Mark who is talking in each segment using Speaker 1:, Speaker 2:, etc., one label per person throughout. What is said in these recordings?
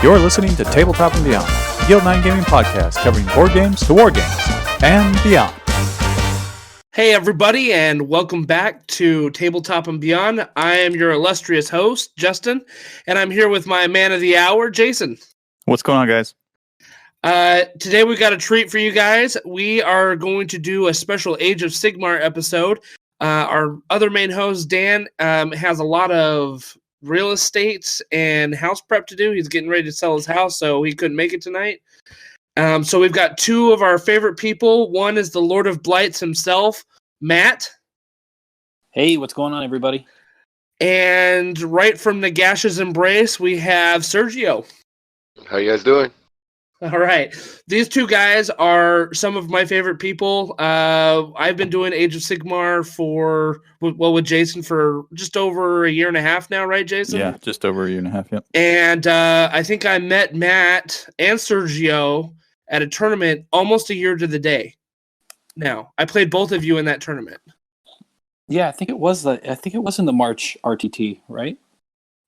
Speaker 1: You're listening to Tabletop and Beyond, a Guild 9 gaming podcast covering board games to war games and beyond.
Speaker 2: Hey everybody, and welcome back to Tabletop and Beyond. I am your illustrious host, Justin, and I'm here with my man of the hour, Jason.
Speaker 1: What's going on, guys?
Speaker 2: Today we got a treat for you guys. We are going to do a special Age of Sigmar episode. Our other main host, Dan, has a lot of real estate and house prep to do. He's getting ready to sell his house, so he couldn't make it tonight. So we've got two of our favorite people. One is the Lord of Blights himself, Matt.
Speaker 3: Hey, what's going on, everybody?
Speaker 2: And right from Nagash's embrace, we have Sergio.
Speaker 4: How you guys doing?
Speaker 2: All right. These two guys are some of my favorite people. I've been doing Age of Sigmar with Jason for just over a year and a half now, right, Jason?
Speaker 1: Yeah, just over a year and a half, yep.
Speaker 2: And I think I met Matt and Sergio at a tournament almost a year to the day. Now, I played both of you in that tournament.
Speaker 3: Yeah, I think it was in the March RTT, right?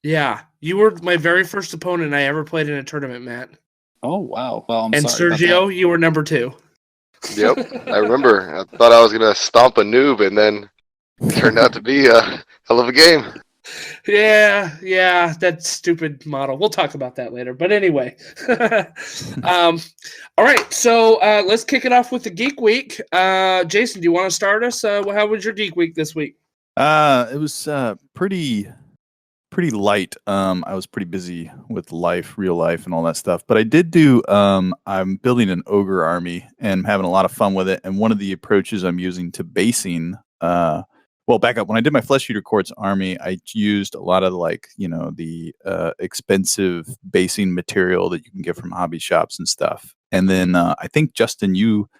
Speaker 2: Yeah, you were my very first opponent I ever played in a tournament, Matt.
Speaker 3: Oh, wow. Well, I'm
Speaker 2: and
Speaker 3: sorry
Speaker 2: Sergio, you were number 2.
Speaker 4: Yep, I remember. I thought I was going to stomp a noob, and then it turned out to be a hell of a game.
Speaker 2: Yeah, that stupid model. We'll talk about that later. But anyway. All right, so let's kick it off with the Geek Week. Jason, do you want to start us? How was your Geek Week this week?
Speaker 1: It was pretty light. I was pretty busy with real life, and all that stuff. But I did do. I'm building an ogre army, and I'm having a lot of fun with it. And one of the approaches I'm using to basing. Well, back up. When I did my Flesh Eater Courts army, I used a lot of the expensive basing material that you can get from hobby shops and stuff. And then I think Justin, you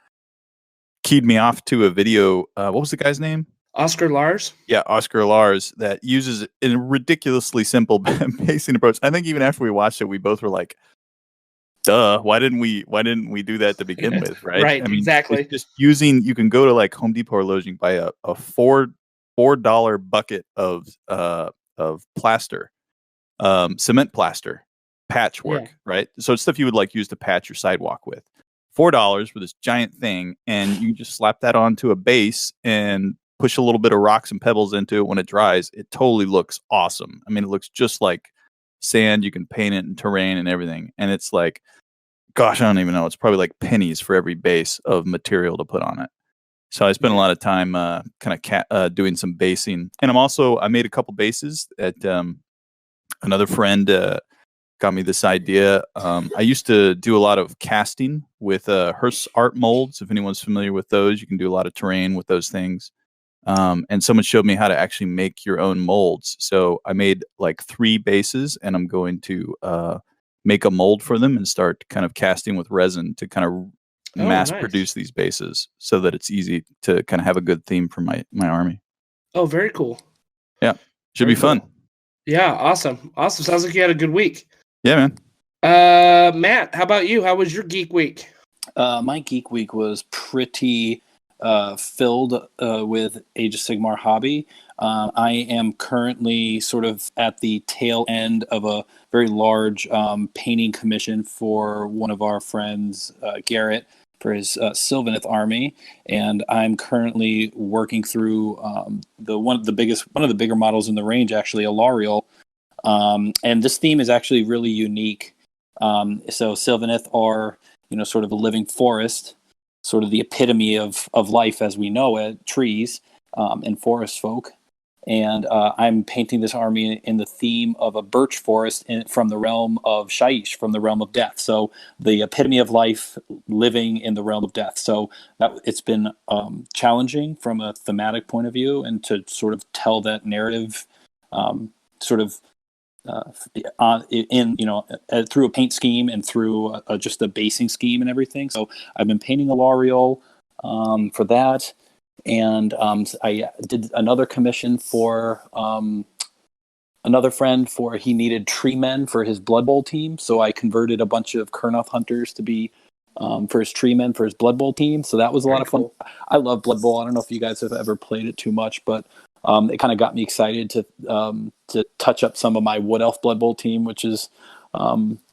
Speaker 1: keyed me off to a video. What was the guy's name?
Speaker 2: Oscar Lars?
Speaker 1: Yeah, Oscar Lars, that uses a ridiculously simple basing approach. I think even after we watched it, we both were like, duh, why didn't we do that to begin with, right?
Speaker 2: Right, exactly.
Speaker 1: Just using, you can go to like Home Depot or Lowe's, you can buy a $4 bucket of plaster, cement plaster, patchwork, right? So it's stuff you would use to patch your sidewalk with. $4 for this giant thing, and you just slap that onto a base and push a little bit of rocks and pebbles into it. When it dries, it totally looks awesome. I mean, it looks just like sand. You can paint it in terrain and everything. And it's like, gosh, I don't even know. It's probably like pennies for every base of material to put on it. So I spent a lot of time doing some basing. And I made a couple bases that another friend got me this idea. I used to do a lot of casting with Hearst art molds. If anyone's familiar with those, you can do a lot of terrain with those things. And someone showed me how to actually make your own molds. So I made like 3 bases, and I'm going to make a mold for them and start kind of casting with resin to kind of mass produce these bases so that it's easy to kind of have a good theme for my army.
Speaker 2: Oh, very cool.
Speaker 1: Yeah. Should be fun.
Speaker 2: Yeah, awesome. Sounds like you had a good week.
Speaker 1: Yeah, man.
Speaker 2: Matt, how about you? How was your Geek Week?
Speaker 3: My Geek Week was pretty filled with Age of Sigmar hobby. I am currently sort of at the tail end of a very large painting commission for one of our friends, Garrett, for his Sylvaneth army, and I'm currently working through one of the bigger models in the range, actually, Alariel. And this theme is actually really unique. So Sylvaneth are, sort of a living forest, sort of the epitome of life as we know it, trees and forest folk. And I'm painting this army in the theme of a birch forest from the realm of Shaiish, from the realm of death. So the epitome of life living in the realm of death. So it's been challenging from a thematic point of view, and to sort of tell that narrative through a paint scheme and through just a basing scheme and everything. So I've been painting Alariel for that. And I did another commission for another friend he needed tree men for his Blood Bowl team. So I converted a bunch of Kurnoth hunters to be for his tree men for his Blood Bowl team. So that was a lot of fun. I love Blood Bowl. I don't know if you guys have ever played it too much, but it kind of got me excited to touch up some of my Wood Elf Blood Bowl team, which is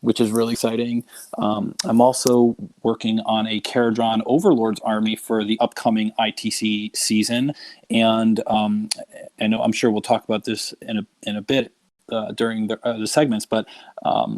Speaker 3: which is really exciting. I'm also working on a Caradron Overlords army for the upcoming ITC season, and I'm sure we'll talk about this in a bit during the segments, but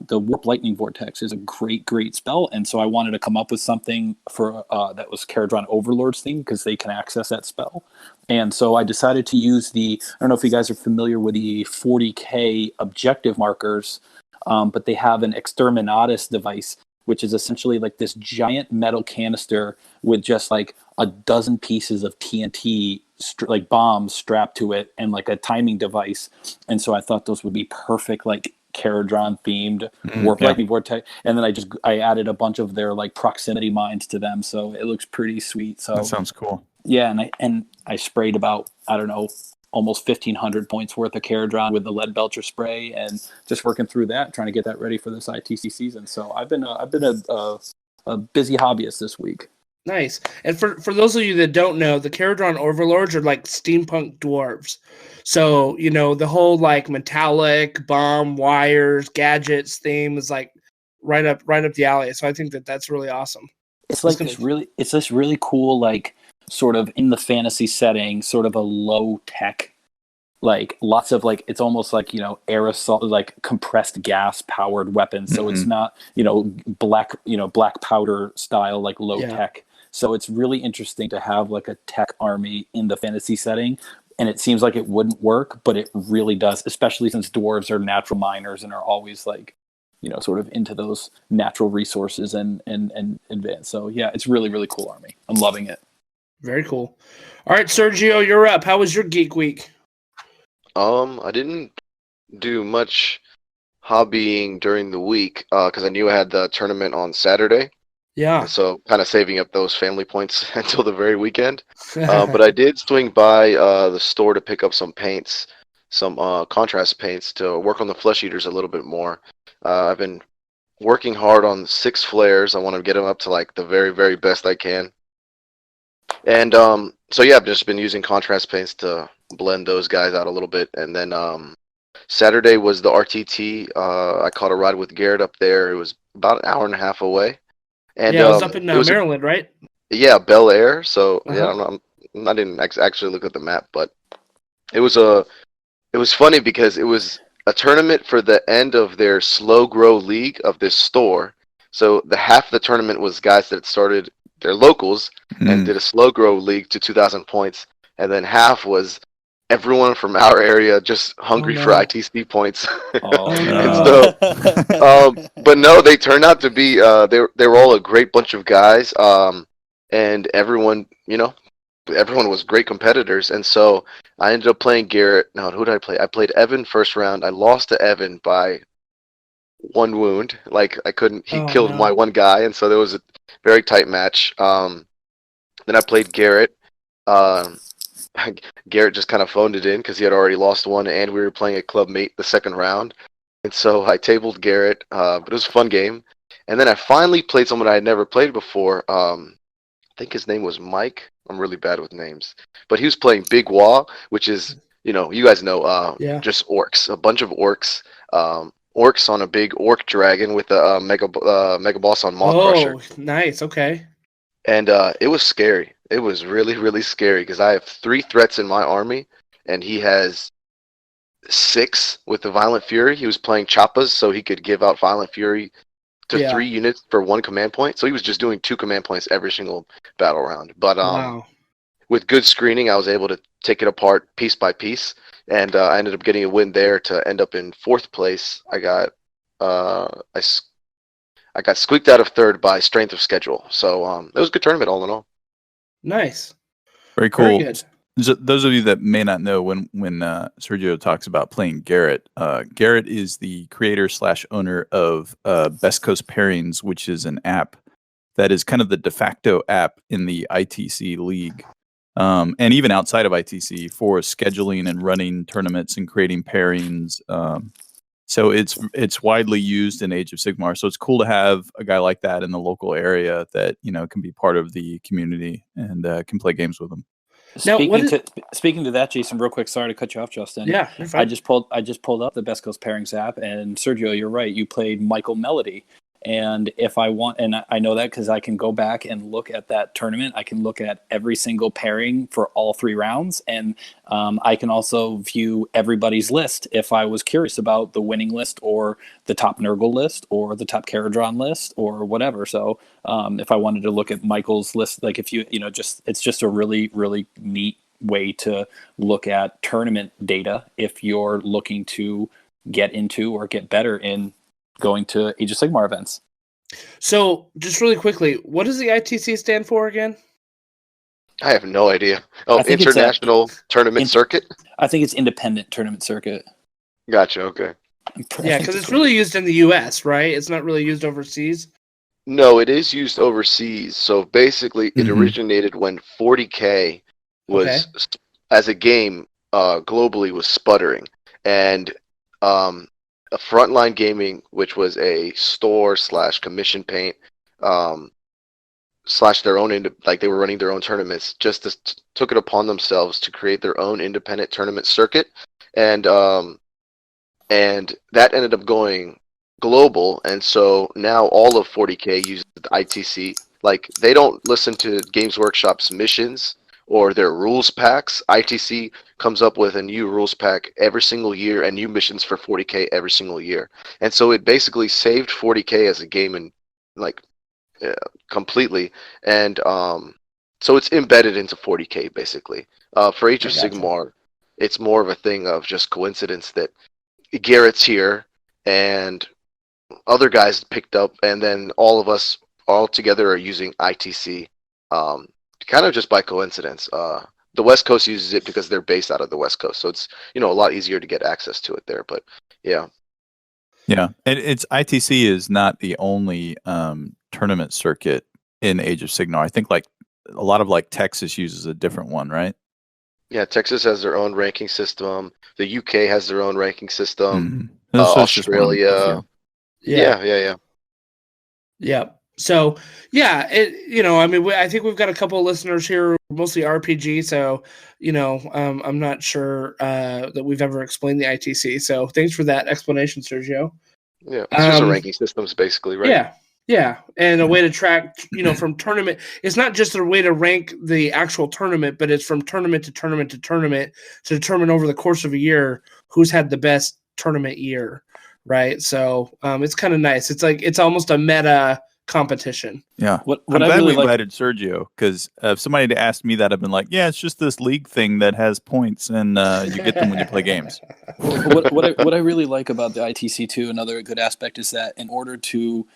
Speaker 3: the Warp Lightning Vortex is a great spell, and so I wanted to come up with something for that was Caradron Overlords themed because they can access that spell. And so I decided to use I don't know if you guys are familiar with the 40K objective markers, but they have an Exterminatus device, which is essentially like this giant metal canister with just like a dozen pieces of TNT, like bombs strapped to it, and like a timing device. And so I thought those would be perfect, like Caradron themed Warp Lightning Vortex. And then I added a bunch of their like proximity mines to them, so it looks pretty sweet. So
Speaker 1: that sounds cool.
Speaker 3: Yeah, and I sprayed about, I don't know, almost 1,500 points worth of Caradron with the lead belcher spray, and just working through that, trying to get that ready for this ITC season. So I've been a busy hobbyist this week.
Speaker 2: Nice. And for those of you that don't know, the Caradron Overlords are like steampunk dwarves. So, the whole like metallic bomb wires, gadgets theme is like right up the alley. So I think that's really awesome.
Speaker 3: It's like this really cool, like sort of in the fantasy setting, sort of a low tech, like lots of like, it's almost like, aerosol, like compressed gas powered weapons. So it's not, black powder style, like low tech. So it's really interesting to have like a tech army in the fantasy setting. And it seems like it wouldn't work, but it really does, especially since dwarves are natural miners and are always like, sort of into those natural resources and advance. So yeah, it's really, really cool army. I'm loving it.
Speaker 2: Very cool. All right, Sergio, you're up. How was your geek week?
Speaker 4: I didn't do much hobbying during the week because I knew I had the tournament on Saturday.
Speaker 2: Yeah.
Speaker 4: So kind of saving up those family points until the very weekend. But I did swing by the store to pick up some paints, some contrast paints to work on the flesh eaters a little bit more. I've been working hard on 6 flares. I want to get them up to like the very, very best I can. And so yeah, I've just been using contrast paints to blend those guys out a little bit. And then Saturday was the RTT. I caught a ride with Garrett up there. It was about an hour and a half away. And
Speaker 2: yeah, it was up in Maryland, right?
Speaker 4: Yeah, Bel Air. So yeah, I didn't actually look at the map, but it was funny because it was a tournament for the end of their slow grow league of this store. So the half of the tournament was guys that started their locals and did a slow grow league to 2,000 points, and then half was everyone from our area just hungry for ITC points. And so, but no, they turned out to be they were all a great bunch of guys, and everyone was great competitors. And so I ended up playing Garrett. No, who did I play? I played Evan first round. I lost to Evan by 1 wound. Like I couldn't. He killed my one guy, and so there was a very tight match. Then I played Garrett. Garrett just kind of phoned it in because he had already lost one, and we were playing a club mate the second round. And so I tabled Garrett, but it was a fun game. And then I finally played someone I had never played before. I think his name was Mike. I'm really bad with names. But he was playing Big Wah, which is, you guys know, just orcs. A bunch of orcs. Orcs on a big orc dragon with a mega boss on Maw Crusher.
Speaker 2: Oh, nice. Okay.
Speaker 4: And it was scary. It was really, really scary because I have 3 threats in my army, and he has 6 with the Violent Fury. He was playing Chappas, so he could give out Violent Fury to 3 units for 1 command point. So he was just doing 2 command points every single battle round. But with good screening, I was able to take it apart piece by piece, and I ended up getting a win there to end up in 4th place. I got I got squeaked out of 3rd by strength of schedule. So it was a good tournament all in all.
Speaker 2: Nice.
Speaker 1: Very cool.
Speaker 2: Very good.
Speaker 1: So those of you that may not know, when Sergio talks about playing Garrett, Garrett is the creator / owner of Best Coast Pairings, which is an app that is kind of the de facto app in the ITC league, and even outside of ITC for scheduling and running tournaments and creating pairings. So it's widely used in Age of Sigmar. So it's cool to have a guy like that in the local area that can be part of the community and can play games with them.
Speaker 2: Now,
Speaker 3: Speaking to that, Jason, real quick. Sorry to cut you off, Justin.
Speaker 2: Yeah, you're fine.
Speaker 3: I just pulled up the Best Coast Pairings app, and Sergio, you're right. You played Michael Melody, and if I want, and I know that because I can go back and look at that tournament. I can look at every single pairing for all 3 rounds, and I can also view everybody's list if I was curious about the winning list or the top Nurgle list or the top Caradron list or whatever. So if I wanted to look at Michael's list, like if it's just a really, really neat way to look at tournament data if you're looking to get into or get better in going to Age of Sigmar events.
Speaker 2: So, just really quickly, what does the ITC stand for again?
Speaker 4: I have no idea. Oh, International Tournament Circuit?
Speaker 3: I think it's Independent Tournament Circuit.
Speaker 4: Gotcha, okay.
Speaker 2: Yeah, because it's really used in the U.S., right? It's not really used overseas?
Speaker 4: No, it is used overseas. So basically, it originated when 40K was, as a game, globally was sputtering. And a Frontline Gaming, which was a store / commission paint / their own they were running their own tournaments, just took it upon themselves to create their own independent tournament circuit, and that ended up going global, and so now all of 40K uses the ITC. Like, they don't listen to Games Workshop's missions or their rules packs. ITC comes up with a new rules pack every single year and new missions for 40K every single year. And so it basically saved 40K as a game and completely. And so it's embedded into 40K basically. For Age of Sigmar, it's more of a thing of just coincidence that Garrett's here and other guys picked up, and then all of us all together are using ITC. Kind of just by coincidence. The West Coast uses it because they're based out of the West Coast, so it's a lot easier to get access to it there. But yeah,
Speaker 1: and it's ITC is not the only tournament circuit in Age of Sigmar. I think like a lot of Texas uses a different one, right?
Speaker 4: Yeah, Texas has their own ranking system. The UK has their own ranking system.
Speaker 1: Australia.
Speaker 4: Yeah.
Speaker 2: So, yeah, I think we've got a couple of listeners here, mostly RPG. So, I'm not sure that we've ever explained the ITC. So, thanks for that explanation, Sergio.
Speaker 4: Yeah, it's just a ranking systems, basically, right?
Speaker 2: Yeah, and a way to track, from tournament. It's not just a way to rank the actual tournament, but it's from tournament to tournament to tournament to determine over the course of a year who's had the best tournament year, right? So, it's kind of nice. It's almost a meta competition.
Speaker 1: Yeah. I'm glad we invited Sergio, because if somebody had asked me that, I've been like, yeah, it's just this league thing that has points, and you get them when you play games.
Speaker 3: What I really like about the ITC too, another good aspect is that in order to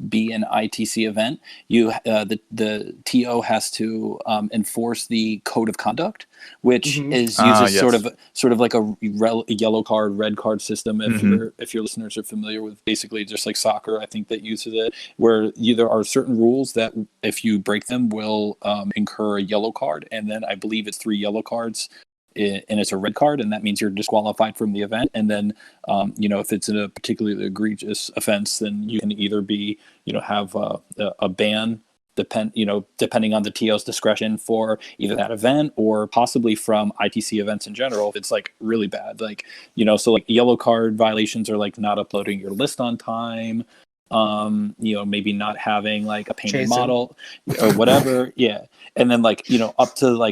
Speaker 3: be an ITC event, the TO has to enforce the code of conduct, which uses sort of like a yellow card, red card system. If your listeners are familiar with, basically just like soccer, I think that uses it, where there are certain rules that if you break them will incur a yellow card, and then I believe it's 3 yellow cards. And it's a red card, and that means you're disqualified from the event. And then, if it's a particularly egregious offense, then you can either be, have a ban, depending on the TO's discretion for either that event or possibly from ITC events in general. If it's really bad, so yellow card violations are not uploading your list on time. Maybe not having a painted model or whatever. Yeah. And then up to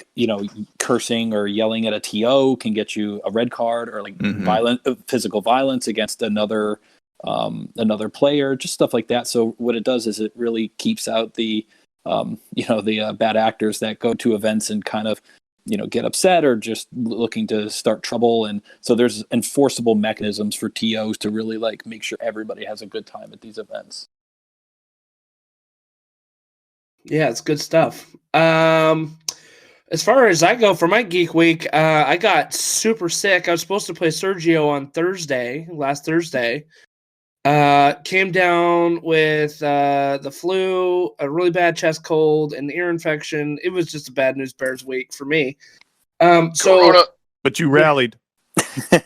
Speaker 3: cursing or yelling at a TO can get you a red card, or physical violence against another player, just stuff like that. So what it does is it really keeps out the bad actors that go to events and kind of get upset or just looking to start trouble. And so there's enforceable mechanisms for TOs to really make sure everybody has a good time at these events.
Speaker 2: Yeah, it's good stuff. As far as I go for my Geek Week, I got super sick. I was supposed to play Sergio on last Thursday. Came down with the flu, a really bad chest cold, and ear infection. It was just a bad news bears week for me.
Speaker 1: But you rallied.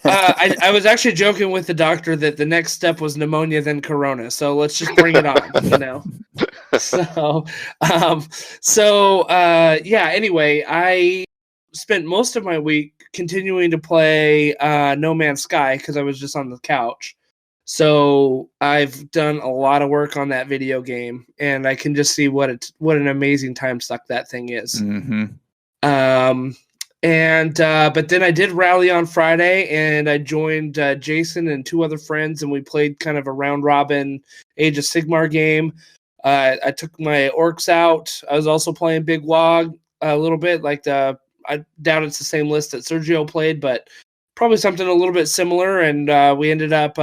Speaker 2: I was actually joking with the doctor that the next step was pneumonia, then corona. So let's just bring it on, Anyway, I spent most of my week continuing to play No Man's Sky because I was just on the couch. So I've done a lot of work on that video game, and I can just see what an amazing time suck that thing is.
Speaker 1: Mm-hmm.
Speaker 2: But then I did rally on Friday, and I joined Jason and 2 other friends, and we played kind of a round robin Age of Sigmar game. I took my orcs out. I was also playing Big Wog a little bit. I doubt it's the same list that Sergio played, but probably something a little bit similar. And we ended up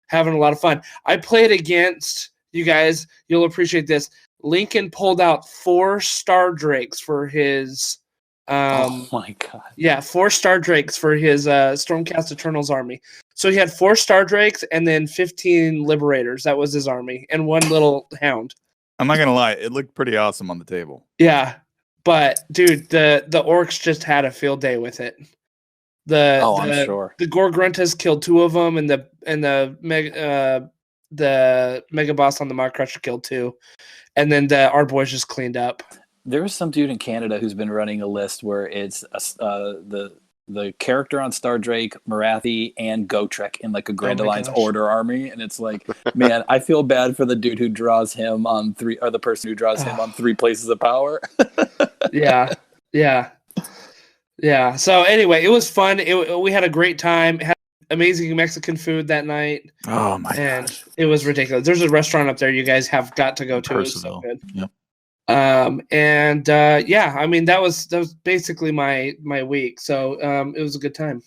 Speaker 2: having a lot of fun. I played against, you guys, you'll appreciate this. Lincoln pulled out 4 Star Drakes for his.
Speaker 3: Oh my god!
Speaker 2: Yeah, 4 Star Drakes for his Stormcast Eternals army. So he had 4 Star Drakes and then 15 Liberators. That was his army, and 1 little Hound.
Speaker 1: I'm not gonna lie, it looked pretty awesome on the table.
Speaker 2: Yeah, but dude, the orcs just had a field day with it.
Speaker 3: I'm sure
Speaker 2: the Gorgruntas killed 2 of them, and the Mega Boss on the Mog Crusher killed 2, and then our boys just cleaned up.
Speaker 3: There was some dude in Canada who's been running a list where it's the character on Star Drake, Marathi, and Gotrek in like a Grand Alliance Order army, and it's like, man, I feel bad for the dude who draws him on 3, or the person who draws him on 3 places of power.
Speaker 2: Yeah. So anyway, it was fun. We had a great time. Had amazing Mexican food that night.
Speaker 1: Oh my gosh,
Speaker 2: it was ridiculous. There's a restaurant up there you guys have got to go to.
Speaker 1: It's
Speaker 2: so good.
Speaker 1: Yep.
Speaker 2: I mean, that was basically my week. So it was a good time.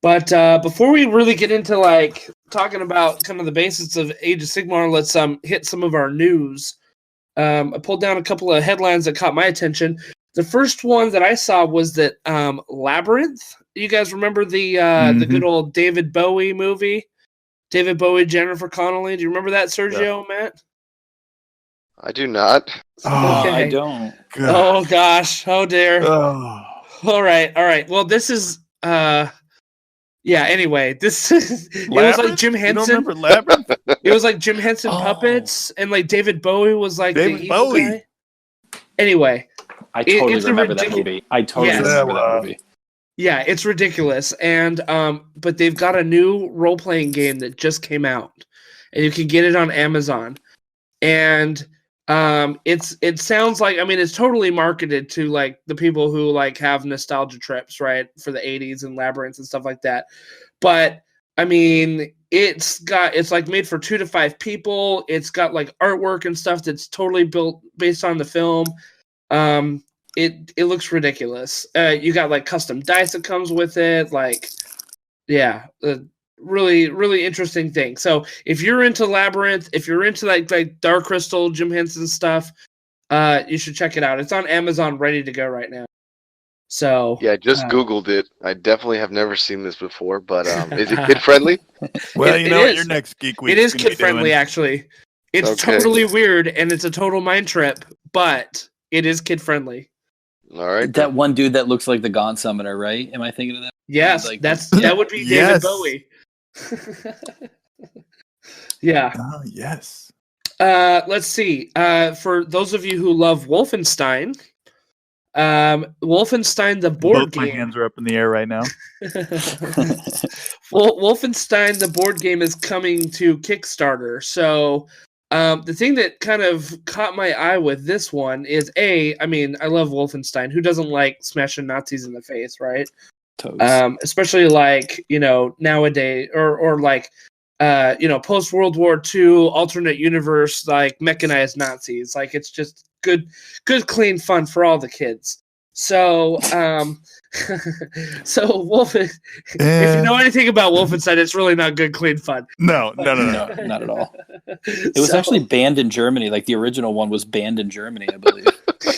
Speaker 2: But before we really get into like talking about kind of the basics of Age of Sigmar, let's hit some of our news. I pulled down a couple of headlines that caught my attention. The first one that I saw was that Labyrinth. You guys remember the good old David Bowie movie? David Bowie, Jennifer Connelly. Do you remember that, Sergio, Matt?
Speaker 4: I do not.
Speaker 3: Oh,
Speaker 2: Okay.
Speaker 3: I don't.
Speaker 1: God.
Speaker 2: Oh gosh. Oh dear.
Speaker 1: Oh.
Speaker 2: All right. Well, this is anyway, this is it was like Jim Henson.
Speaker 1: You don't remember Labyrinth?
Speaker 2: It was like Jim Henson puppets, and like David Bowie was like
Speaker 1: David
Speaker 2: the evil
Speaker 1: Bowie.
Speaker 2: guy. Anyway,
Speaker 3: I totally
Speaker 2: it's
Speaker 3: remember that movie. I totally remember that movie.
Speaker 2: Yeah, it's ridiculous. And but they've got a new role-playing game that just came out, and you can get it on Amazon. And it sounds like, I mean, it's totally marketed to like the people who like have nostalgia trips, right, for the 80s and Labyrinth and stuff like that. But I mean, it's like made for 2 to 5 people. It's got like artwork and stuff that's totally built based on the film. It looks ridiculous. You got like custom dice that comes with it. Like, yeah, really, really interesting thing. So if you're into Labyrinth, if you're into like Dark Crystal, Jim Henson stuff, you should check it out. It's on Amazon, ready to go right now. So
Speaker 4: yeah, I just Googled it. I definitely have never seen this before, but is it kid friendly?
Speaker 1: Well, you know what your next geek week.
Speaker 2: It is kid friendly, actually. It's
Speaker 4: Okay.
Speaker 2: totally weird and it's a total mind trip, but it is kid friendly.
Speaker 4: All right.
Speaker 3: That one dude that looks like the Gaunt Summoner, right? Am I thinking of that?
Speaker 2: Yes,
Speaker 3: Like-
Speaker 2: that would be David
Speaker 1: Yes.
Speaker 2: Bowie. Yeah.
Speaker 1: Oh yes.
Speaker 2: Let's see. For those of you who love Wolfenstein, Wolfenstein the board
Speaker 1: Both my
Speaker 2: game.
Speaker 1: hands are up in the air right now.
Speaker 2: Wolfenstein the board game is coming to Kickstarter. So the thing that kind of caught my eye with this one is I mean, I love Wolfenstein. Who doesn't like smashing Nazis in the face, right? Especially like, you know, nowadays or like you know, post World War II alternate universe, like mechanized Nazis. Like it's just good clean fun for all the kids. So so if you know anything about Wolfenstein, it's really not good clean fun.
Speaker 1: No,
Speaker 3: not at all. It was actually banned in Germany. Like the original one was banned in Germany, I believe.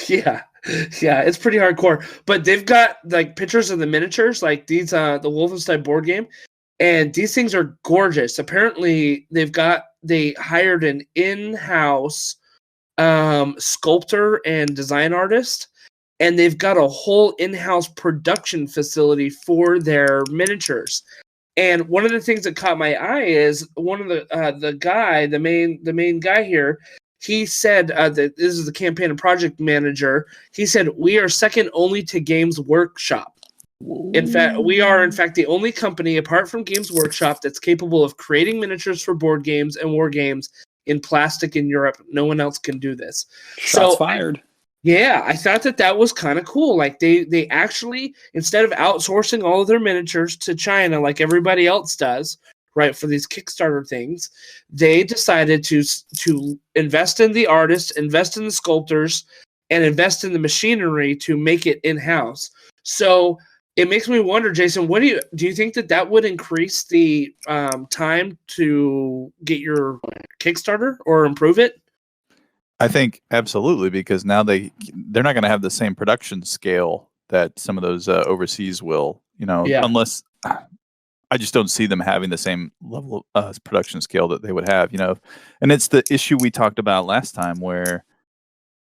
Speaker 2: Yeah, it's pretty hardcore. But they've got like pictures of the miniatures, like these the Wolfenstein board game, and these things are gorgeous. Apparently, they hired an in-house sculptor and design artist, and they've got a whole in-house production facility for their miniatures. And one of the things that caught my eye is one of the main guy here. he said that this is the campaign and project manager. He said, we are second only to Games Workshop. In fact, we are in fact the only company apart from Games Workshop that's capable of creating miniatures for board games and war games in plastic in Europe. No one else can do this.
Speaker 3: Shots fired.
Speaker 2: Yeah, I thought that was kind of cool. Like they actually, instead of outsourcing all of their miniatures to China like everybody else does, right, for these Kickstarter things, they decided to invest in the artists, invest in the sculptors, and invest in the machinery to make it in-house. So it makes me wonder, Jason, what do you think that would increase the time to get your Kickstarter or improve it?
Speaker 1: I think absolutely, because now they're not going to have the same production scale that some of those overseas will, unless I just don't see them having the same level of production scale that they would have, and it's the issue we talked about last time where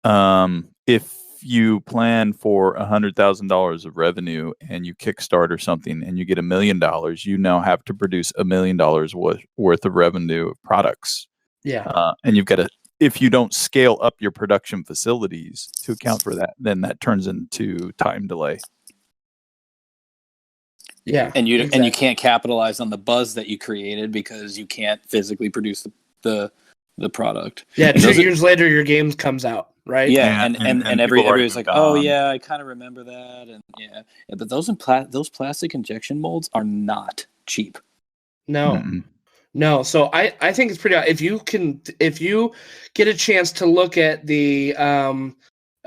Speaker 1: if you plan for $100,000 of revenue and you Kickstarter something and you get $1 million, you now have to produce $1 million worth of revenue of products.
Speaker 2: Yeah.
Speaker 1: And you've got to, if you don't scale up your production facilities to account for that, then that turns into time delay.
Speaker 2: Yeah.
Speaker 3: And you can't capitalize on the buzz that you created because you can't physically produce the product.
Speaker 2: Yeah. 2 years later, your game comes out. Right.
Speaker 3: Yeah, and everybody's like, oh yeah, I kind of remember that, and yeah, but those plastic injection molds are not cheap.
Speaker 2: No, no. So I think it's pretty. If you get a chance to look at the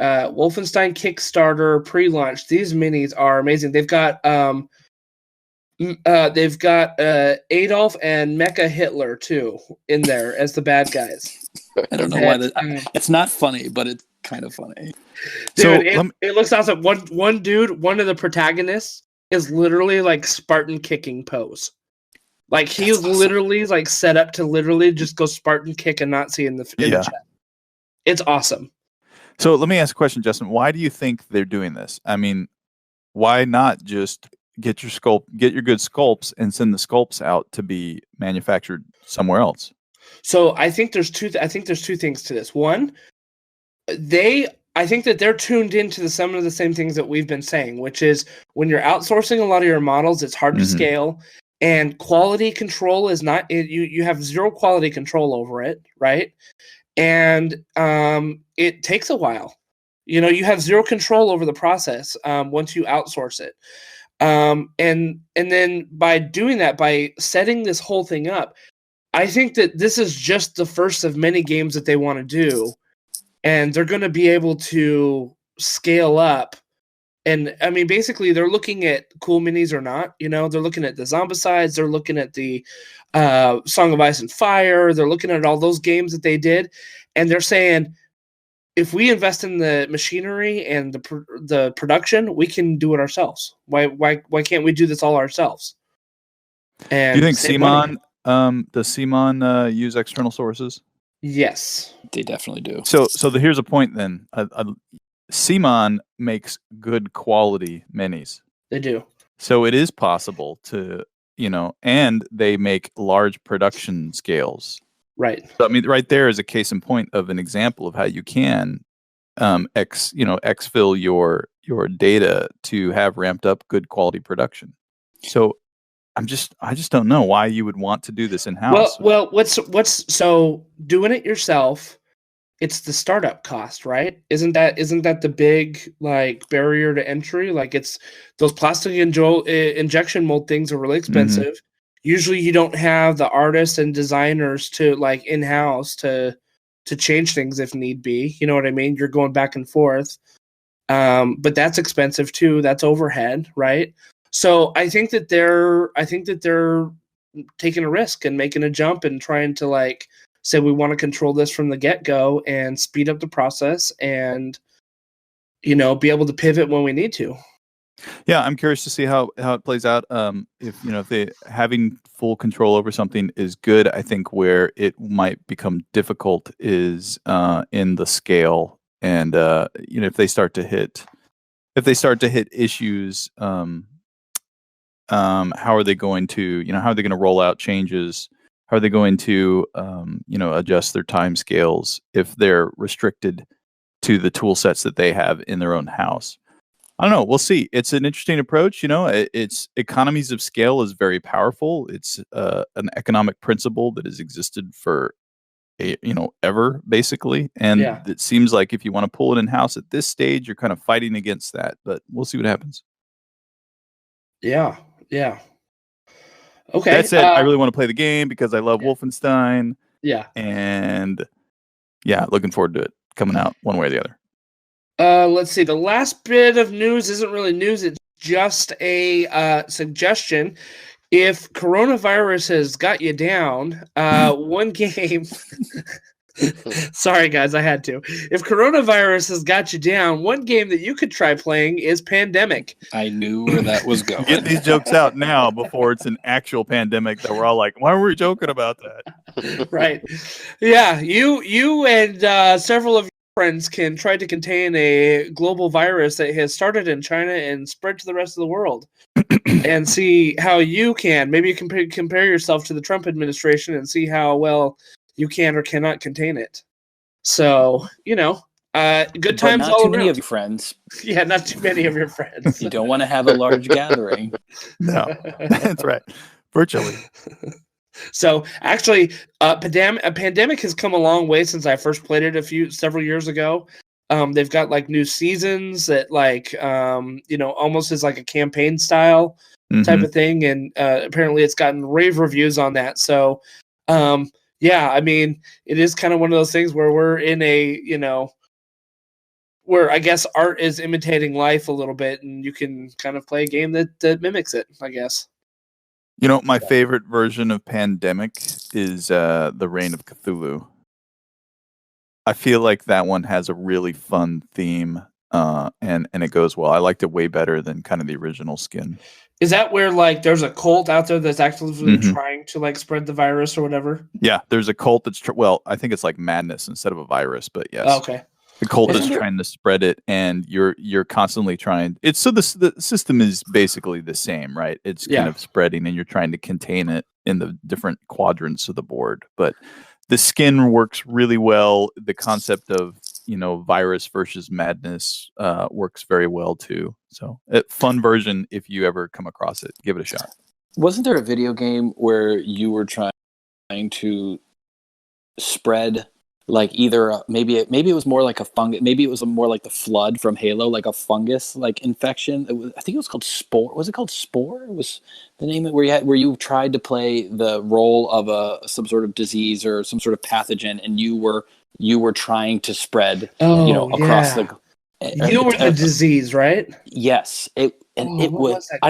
Speaker 2: Wolfenstein Kickstarter pre-launch, these minis are amazing. They've got Adolf and Mecha Hitler too in there as the bad guys.
Speaker 3: I don't know why it's not funny, but it's kind of funny.
Speaker 2: Dude, it looks awesome. One dude, one of the protagonists, is literally like Spartan kicking pose. Like he was literally like set up to literally just go Spartan kick and not see in the chat. It's awesome.
Speaker 1: So let me ask a question, Justin. Why do you think they're doing this? I mean, why not just get your good sculpts and send the sculpts out to be manufactured somewhere else?
Speaker 2: So I think there's two things to this. One, I think that they're tuned into some of the same things that we've been saying, which is when you're outsourcing a lot of your models, it's hard to scale, and quality control is not. You have zero quality control over it, right? And it takes a while. You have zero control over the process once you outsource it. And then by doing that, by setting this whole thing up, I think that this is just the first of many games that they want to do, and they're going to be able to scale up. And I mean, basically, they're looking at cool minis or not. They're looking at the Zombicides, they're looking at the Song of Ice and Fire, they're looking at all those games that they did, and they're saying, if we invest in the machinery and the production, we can do it ourselves. Why can't we do this all ourselves? And
Speaker 1: do you think CMON? Does CMON use external sources?
Speaker 2: Yes,
Speaker 3: they definitely do.
Speaker 1: So here's a point then. CMON makes good quality minis.
Speaker 2: They do.
Speaker 1: So it is possible to, and they make large production scales.
Speaker 2: Right.
Speaker 1: So I mean, right there is a case in point of an example of how you can exfil your data to have ramped up good quality production. So I just don't know why you would want to do this in-house.
Speaker 2: Well, what's so doing it yourself? It's the startup cost, right? Isn't that the big like barrier to entry? Like it's those plastic injection mold things are really expensive. Mm-hmm. Usually, you don't have the artists and designers to like in-house to change things if need be. You know what I mean? You're going back and forth, but that's expensive too. That's overhead, right? So I think that they're taking a risk and making a jump and trying to like say we want to control this from the get-go and speed up the process and be able to pivot when we need to.
Speaker 1: Yeah, I'm curious to see how it plays out. If they having full control over something is good, I think where it might become difficult is in the scale, and if they start to hit issues, how are they going to roll out changes? How are they going to, adjust their time scales if they're restricted to the tool sets that they have in their own house? I don't know. We'll see. It's an interesting approach. It's economies of scale is very powerful. It's an economic principle that has existed for ever, basically. And it seems like if you want to pull it in house at this stage, you're kind of fighting against that. But we'll see what happens.
Speaker 2: Yeah. Okay.
Speaker 1: That said, I really want to play the game because I love Wolfenstein.
Speaker 2: Yeah.
Speaker 1: And looking forward to it coming out one way or the other.
Speaker 2: Let's see. The last bit of news isn't really news. It's just a suggestion. If coronavirus has got you down, one game... Sorry, guys, I had to. If coronavirus has got you down, one game that you could try playing is Pandemic.
Speaker 3: I knew where that was going.
Speaker 1: Get these jokes out now before it's an actual pandemic that we're all like, why were we joking about that?
Speaker 2: Right. Yeah, you and several of your friends can try to contain a global virus that has started in China and spread to the rest of the world. And see how you can. Maybe you can compare yourself to the Trump administration and see how well you can or cannot contain it. So, good times all around.
Speaker 3: Not too many of your friends.
Speaker 2: Yeah, not too many of your friends.
Speaker 3: You don't want to have a large gathering.
Speaker 1: No, that's right. Virtually.
Speaker 2: So, actually, a Pandemic has come a long way since I first played it several years ago. They've got like new seasons that almost is like a campaign style type of thing. And apparently it's gotten rave reviews on that. So, I mean, it is kind of one of those things where we're in where I guess art is imitating life a little bit, and you can kind of play a game that mimics it, I guess.
Speaker 1: My favorite version of Pandemic is the Reign of Cthulhu. I feel like that one has a really fun theme, and it goes well. I liked it way better than kind of the original skin.
Speaker 2: Is that where like there's a cult out there that's actively trying to like spread the virus or whatever? Yeah,
Speaker 1: there's a cult that's I think it's like madness instead of a virus, but yes.
Speaker 2: Oh, okay.
Speaker 1: The cult is trying to spread it, and you're constantly trying. The system is basically the same, right? It's kind of spreading, and you're trying to contain it in the different quadrants of the board. But the skin works really well. The concept of virus versus madness works very well too. So, fun version if you ever come across it. Give it a shot.
Speaker 3: Wasn't there a video game where you were trying to spread like either maybe it was more like a fungus, maybe it was more like the flood from Halo, like a fungus like infection. I think it was called Spore. Was it called Spore? It was the name of where you tried to play the role of some sort of disease or some sort of pathogen, and you were trying to spread across the.
Speaker 2: You were the disease, right?
Speaker 3: Yes, I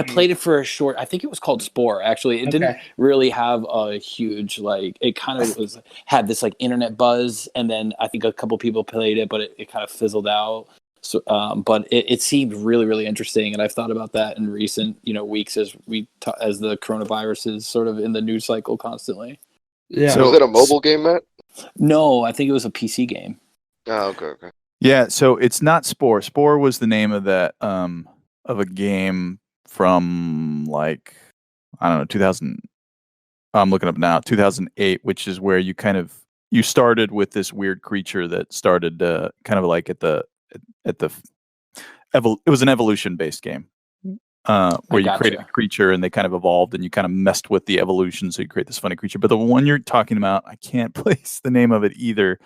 Speaker 3: played it for a short. I think it was called Spore. Actually, it didn't really have a huge It kind of had this like internet buzz, and then I think a couple people played it, but it kind of fizzled out. So, but it seemed really, really interesting, and I've thought about that in recent weeks as as the coronavirus is sort of in the news cycle constantly.
Speaker 2: Yeah.
Speaker 4: So was it a mobile game, Matt?
Speaker 3: No, I think it was a PC game.
Speaker 4: Oh, okay.
Speaker 1: Yeah, so it's not Spore. Spore was the name of that of a game from 2000. I'm looking up now, 2008, which is where you started with this weird creature that started kind of like it was an evolution based game where you created a creature and they kind of evolved and you kind of messed with the evolution, so you create this funny creature. But the one you're talking about, I can't place the name of it either.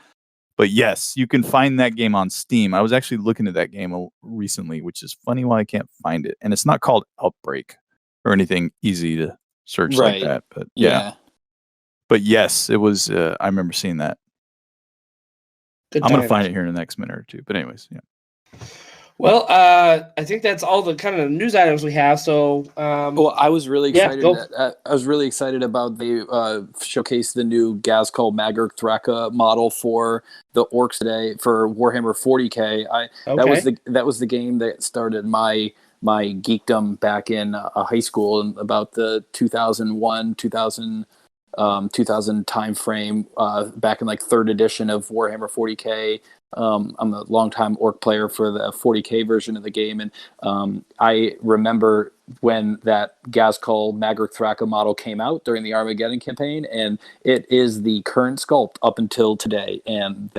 Speaker 1: But yes, you can find that game on Steam. I was actually looking at that game recently, which is funny why I can't find it. And it's not called Outbreak or anything easy to search like that. But yeah. But yes, it was. I remember seeing that. I'm going to find it here in the next minute or two. But anyways, yeah.
Speaker 2: Well, I think that's all the kind of news items we have. So,
Speaker 3: I was really excited. I was really excited about they showcased the new Gazkul Magr Thraka model for the orcs today for Warhammer 40K. That was the game that started my geekdom back in high school in about the 2001 2000 time frame. Back in like third edition of Warhammer 40K. I'm a longtime orc player for the 40k version of the game, and I remember when that Gazkul Magric Thraka model came out during the Armageddon campaign, and it is the current sculpt up until today, and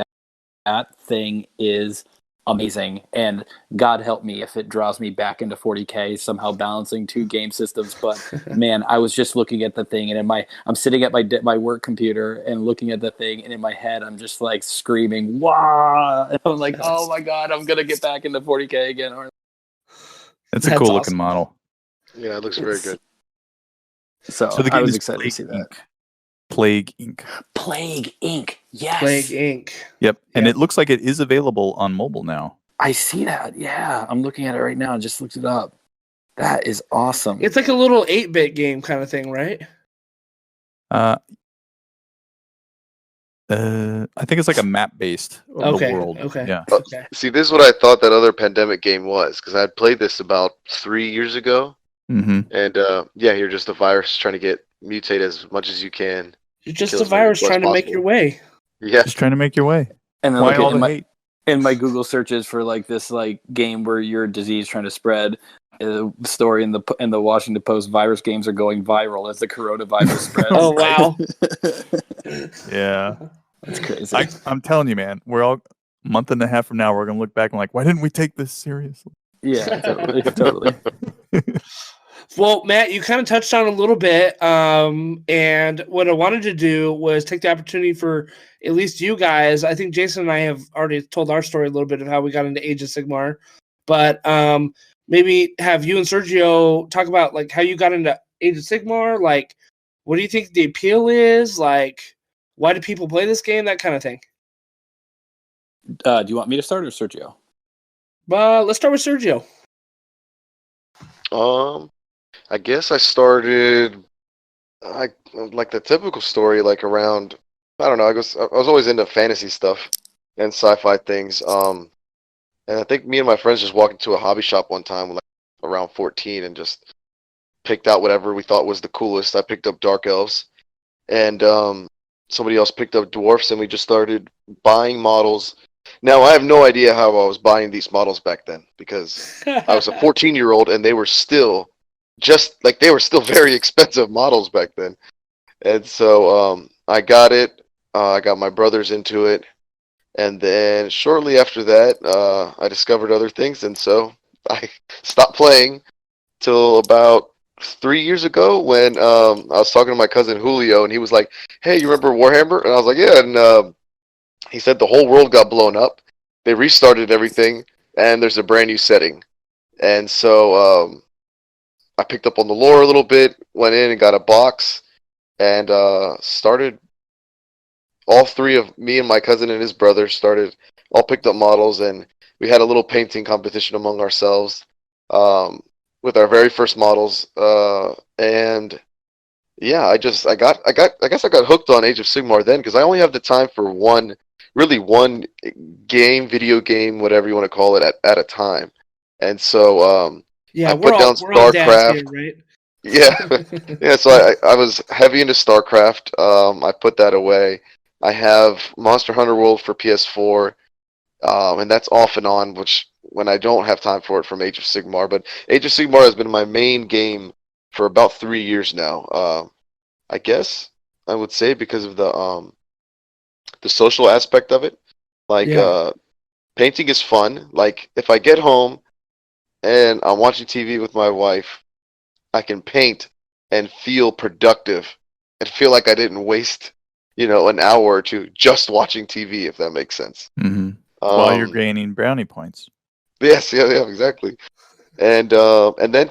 Speaker 3: that thing is amazing. And God help me if it draws me back into 40k, somehow balancing two game systems. But man, I was just looking at the thing, and I'm sitting at my work computer and looking at the thing, and in my head I'm just like screaming, "Wow!" And I'm like, "Oh my God, I'm gonna get back into 40k again."
Speaker 1: It's a cool looking model.
Speaker 4: Yeah, it looks very good.
Speaker 3: So
Speaker 1: the game
Speaker 3: I was
Speaker 1: is
Speaker 3: excited to see that.
Speaker 1: Plague Inc.
Speaker 3: Plague Inc. Yes.
Speaker 2: Plague Inc.
Speaker 1: Yep. And it looks like it is available on mobile now.
Speaker 3: I see that. Yeah. I'm looking at it right now. I just looked it up. That is awesome.
Speaker 2: It's like a little 8-bit game kind of thing, right?
Speaker 1: I think it's like a map-based world.
Speaker 2: Okay.
Speaker 1: Yeah.
Speaker 2: Okay.
Speaker 4: See, this is what I thought that other pandemic game was, because I had played this about 3 years ago.
Speaker 1: Mm-hmm.
Speaker 4: And you're just a virus trying to get mutate as much as you can.
Speaker 2: You're just a virus trying to make your way.
Speaker 4: Yeah.
Speaker 1: Just trying to make your way.
Speaker 3: And then
Speaker 1: why all the hate?
Speaker 3: In my Google searches for like this like game where you're a disease trying to spread, story in the Washington Post, virus games are going viral as the coronavirus spreads.
Speaker 2: Oh wow.
Speaker 1: Yeah.
Speaker 3: That's crazy.
Speaker 1: I'm telling you, man, we're all a month and a half from now, we're gonna look back and like, why didn't we take this seriously?
Speaker 3: Yeah, totally.
Speaker 2: Well, Matt, you kind of touched on a little bit, and what I wanted to do was take the opportunity for at least you guys. I think Jason and I have already told our story a little bit of how we got into Age of Sigmar, but maybe have you and Sergio talk about like how you got into Age of Sigmar. Like, what do you think the appeal is? Like, why do people play this game? That kind of thing.
Speaker 3: Do you want me to start or Sergio?
Speaker 2: Let's start with Sergio.
Speaker 4: I guess I started, like the typical story, like around, I don't know, I was always into fantasy stuff and sci-fi things. And I think me and my friends just walked into a hobby shop one time, like around 14, and just picked out whatever we thought was the coolest. I picked up Dark Elves, and somebody else picked up Dwarfs, and we just started buying models. Now, I have no idea how I was buying these models back then, because I was a 14-year-old, and they were still very expensive models back then. And so I got it. I got my brothers into it. And then shortly after that, I discovered other things. And so I stopped playing till about 3 years ago when I was talking to my cousin Julio, and he was like, "Hey, you remember Warhammer?" And I was like, "Yeah." And he said the whole world got blown up. They restarted everything, and there's a brand new setting. And so I picked up on the lore a little bit, went in and got a box, and started. All three of me and my cousin and his brother all picked up models, and we had a little painting competition among ourselves with our very first models. And yeah, I guess I got hooked on Age of Sigmar then, because I only have the time for one video game, whatever you want to call it, at a time. And so
Speaker 2: yeah,
Speaker 4: I put down StarCraft.
Speaker 2: Right?
Speaker 4: Yeah, yeah. So I was heavy into StarCraft. I put that away. I have Monster Hunter World for PS4, and that's off and on, which when I don't have time for it from Age of Sigmar. But Age of Sigmar has been my main game for about 3 years now. I guess I would say because of the social aspect of it. Like, painting is fun. Like, if I get home and I'm watching TV with my wife, I can paint and feel productive and feel like I didn't waste, an hour or two just watching TV, if that makes sense.
Speaker 1: Mm-hmm. While you're gaining brownie points.
Speaker 4: Yes, yeah, exactly. And then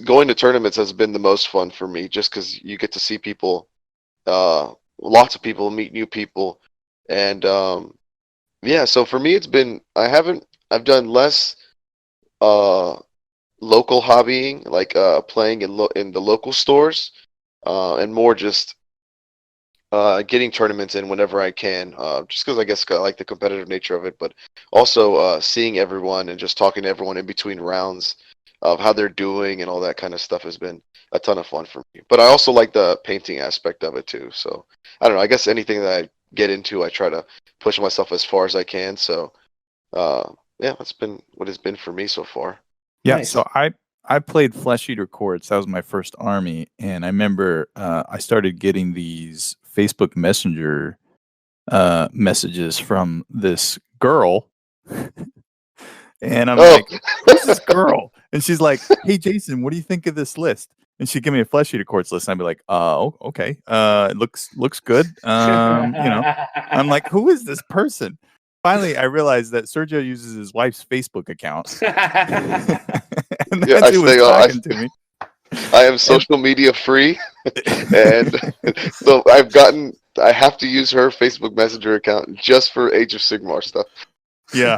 Speaker 4: going to tournaments has been the most fun for me, just because you get to see people, lots of people, meet new people. And yeah, so for me, I've done less local hobbying, like playing in the local stores, and more just getting tournaments in whenever I can, just because I guess I like the competitive nature of it, but also seeing everyone and just talking to everyone in between rounds of how they're doing and all that kind of stuff has been a ton of fun for me. But I also like the painting aspect of it too. So I don't know. I guess anything that I get into, I try to push myself as far as I can. So, yeah, that's been what it's been for me so far.
Speaker 1: Yeah,
Speaker 2: Nice.
Speaker 1: so I played Flesh Eater Courts. That was my first army, and I remember I started getting these Facebook Messenger messages from this girl, and I'm like, "Who's this girl?" And she's like, "Hey, Jason, what do you think of this list?" And she'd give me a Flesh Eater Courts list, and I'd be like, "Oh, okay, it looks good." I'm like, "Who is this person?" Finally, I realized that Sergio uses his wife's Facebook account. And
Speaker 4: Yeah,
Speaker 1: that's who was talking to me.
Speaker 4: I am social media free, and so I have to use her Facebook Messenger account just for Age of Sigmar stuff.
Speaker 1: Yeah.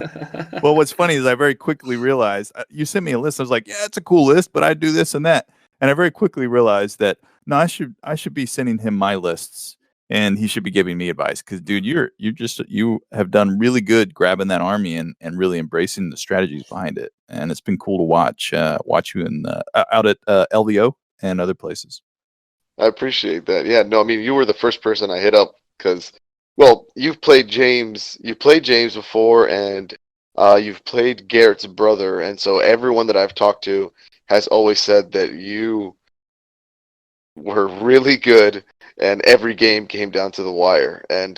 Speaker 1: Well, what's funny is I very quickly realized you sent me a list. I was like, yeah, it's a cool list, but I do this and that. And I very quickly realized that no, I should be sending him my lists, and he should be giving me advice. Because, dude, you have done really good grabbing that army and really embracing the strategies behind it. And it's been cool to watch you in out at LVO and other places.
Speaker 4: I appreciate that. Yeah, no, I mean, you were the first person I hit up because, well, you've played James before, and you've played Garrett's brother, and so everyone that I've talked to has always said that you were really good, and every game came down to the wire. And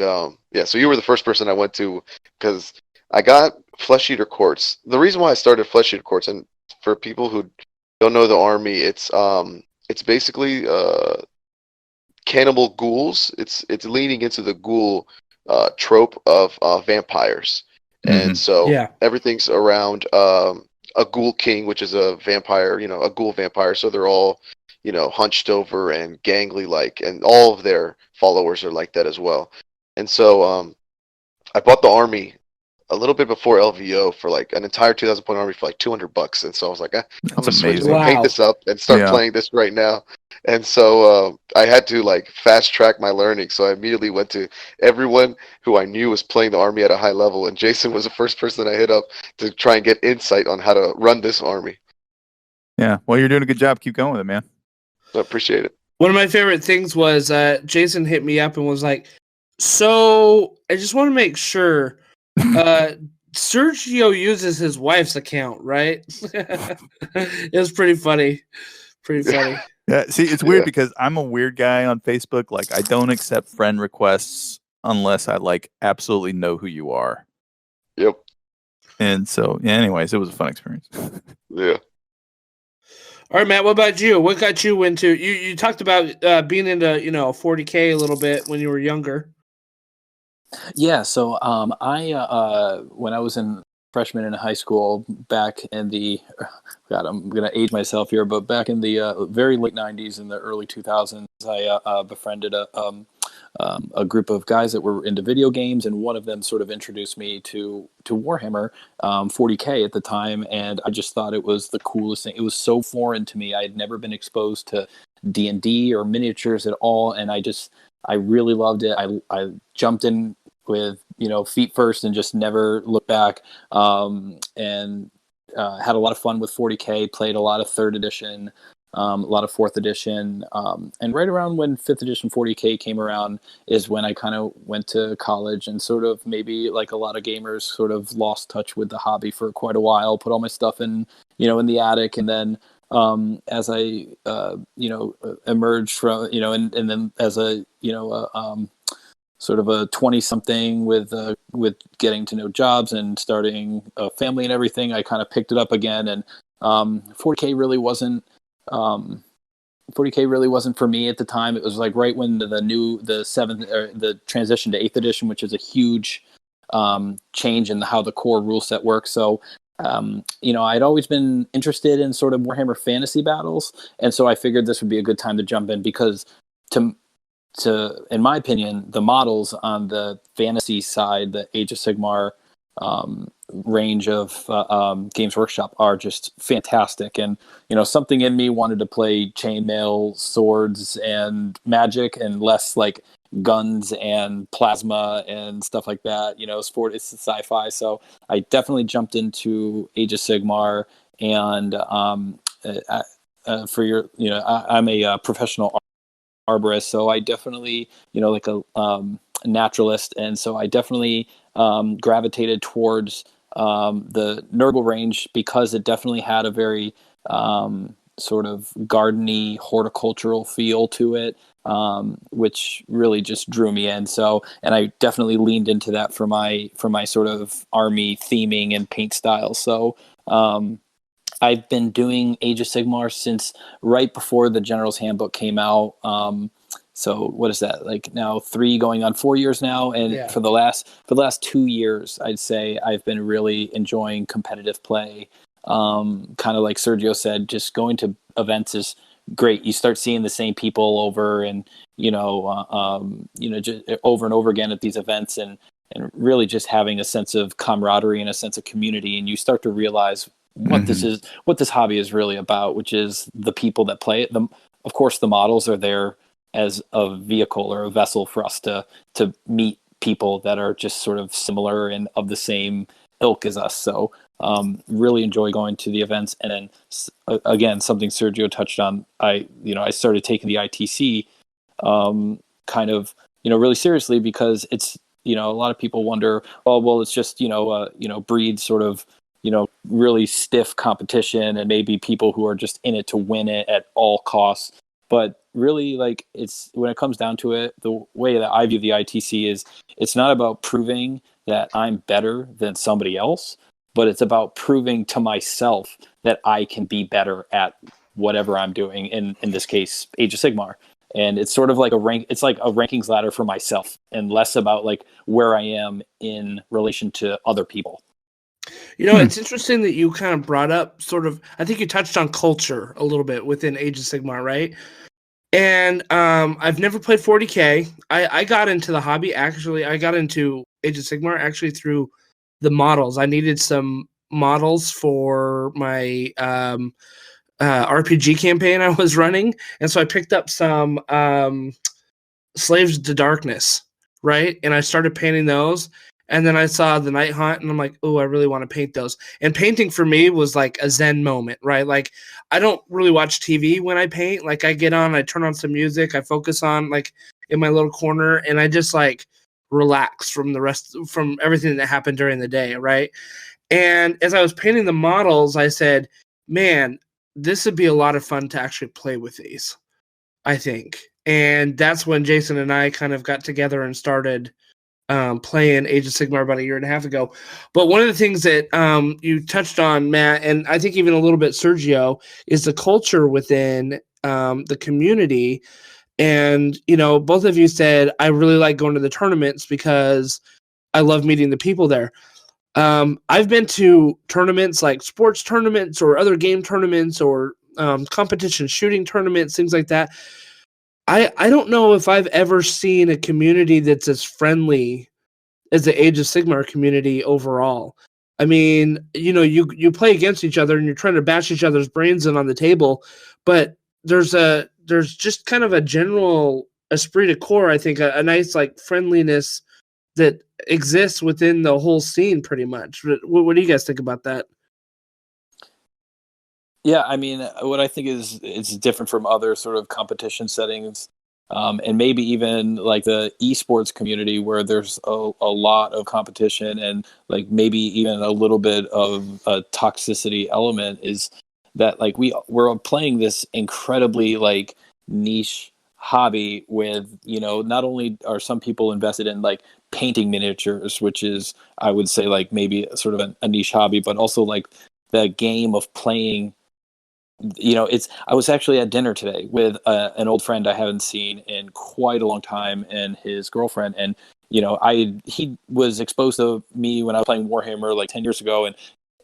Speaker 4: yeah, so you were the first person I went to because I got Flesh Eater Courts. The reason why I started Flesh Eater Courts, and for people who don't know the army, it's basically cannibal ghouls. It's leaning into the ghoul trope of vampires, and so everything's around a ghoul king, which is a vampire, a ghoul vampire. So they're all, hunched over and gangly like, and all of their followers are like that as well. And so I bought the army a little bit before LVO for like an entire 2,000 point army for like $200, and so I was like, I'm gonna switch, I'm gonna paint this up and start playing this right now. And so I had to like fast track my learning, so I immediately went to everyone who I knew was playing the army at a high level, and Jason was the first person I hit up to try and get insight on how to run this army.
Speaker 1: Yeah, well, you're doing a good job. Keep going with it, man.
Speaker 4: I appreciate it.
Speaker 2: One of my favorite things was Jason hit me up and was like, so I just want to make sure Sergio uses his wife's account, right? It was pretty funny. Pretty funny.
Speaker 1: Yeah, see, it's weird because I'm a weird guy on Facebook. Like, I don't accept friend requests unless I like absolutely know who you are.
Speaker 4: Yep.
Speaker 1: And so, yeah, anyways, it was a fun experience.
Speaker 4: Yeah.
Speaker 2: All right, Matt, what about you? What got you into you talked about being into, 40K a little bit when you were younger.
Speaker 3: Yeah, so I when I was in freshman in high school back in the God, I'm gonna age myself here, but back in the very late '90s and the early 2000s, I befriended a group of guys that were into video games, and one of them sort of introduced me to Warhammer 40K at the time, and I just thought it was the coolest thing. It was so foreign to me. I had never been exposed to D&D or miniatures at all, and I really loved it. I jumped in with feet first and just never looked back, and had a lot of fun with 40K. Played a lot of 3rd edition, a lot of 4th edition, and right around when 5th edition 40K came around is when I kind of went to college and sort of maybe like a lot of gamers sort of lost touch with the hobby for quite a while. Put all my stuff in in the attic, and then as I emerged from and then as a sort of a 20-something with getting to know jobs and starting a family and everything, I kind of picked it up again. And 40K really wasn't 40K really wasn't for me at the time. It was like right when the transition to 8th edition, which is a huge change in how the core rule set works. So I'd always been interested in sort of Warhammer fantasy battles, and so I figured this would be a good time to jump in because in my opinion, the models on the fantasy side, the Age of Sigmar range of Games Workshop are just fantastic. And, something in me wanted to play chainmail, swords, and magic, and less like guns and plasma and stuff like that. It's sci-fi. So I definitely jumped into Age of Sigmar, and I'm a professional arborist, so I definitely, like a naturalist, and so I definitely gravitated towards the Nurgle range because it definitely had a very sort of gardeny, horticultural feel to it, which really just drew me in. So, and I definitely leaned into that for my sort of army theming and paint style. So, I've been doing Age of Sigmar since right before the General's Handbook came out. So what is that, like now 3 going on 4 years now? And for the last 2 years, I'd say I've been really enjoying competitive play. Kind of like Sergio said, just going to events is great. You start seeing the same people over and, just over and over again at these events, and really just having a sense of camaraderie and a sense of community. And you start to realize what this hobby is really about, which is the people that play it. Of course, the models are there as a vehicle or a vessel for us to meet people that are just sort of similar and of the same ilk as us. So really enjoy going to the events. And then again, something Sergio touched on, I started taking the ITC kind of, really seriously, because it's, a lot of people wonder, oh, well, it's just, breed sort of, really stiff competition and maybe people who are just in it to win it at all costs. But really, like, it's, when it comes down to it, the way that I view the ITC is it's not about proving that I'm better than somebody else, but it's about proving to myself that I can be better at whatever I'm doing, in this case, Age of Sigmar. And it's sort of like it's like a rankings ladder for myself, and less about like where I am in relation to other people.
Speaker 2: It's interesting that you kind of brought up sort of, I think you touched on culture a little bit within Age of Sigmar, right? And I've never played 40K. I got into the hobby, actually. I got into Age of Sigmar actually through the models. I needed some models for my RPG campaign I was running. And so I picked up some Slaves to Darkness, right? And I started painting those. And then I saw the Night Haunt, and I'm like, oh, I really want to paint those. And painting for me was like a zen moment, right? Like, I don't really watch TV when I paint. Like, I get on, I turn on some music, I focus on, like, in my little corner, and I just, like, relax from everything that happened during the day, right? And as I was painting the models, I said, man, this would be a lot of fun to actually play with these, I think. And that's when Jason and I kind of got together and started playing Age of Sigmar about a year and a half ago. But one of the things that you touched on, Matt, and I think even a little bit Sergio, is the culture within the community. And, both of you said, I really like going to the tournaments because I love meeting the people there. I've been to tournaments like sports tournaments or other game tournaments or competition shooting tournaments, things like that. I don't know if I've ever seen a community that's as friendly as the Age of Sigmar community overall. I mean, you play against each other and you're trying to bash each other's brains in on the table, but there's just kind of a general esprit de corps, I think, a nice like friendliness that exists within the whole scene pretty much. What do you guys think about that?
Speaker 3: Yeah, I mean, what I think is it's different from other sort of competition settings, and maybe even like the esports community where there's a lot of competition and like maybe even a little bit of a toxicity element, is that like we're playing this incredibly like niche hobby with, not only are some people invested in like painting miniatures, which is, I would say, like maybe sort of a niche hobby, but also like the game of playing. I was actually at dinner today with an old friend I haven't seen in quite a long time, and his girlfriend. And he was exposed to me when I was playing Warhammer like 10 years ago,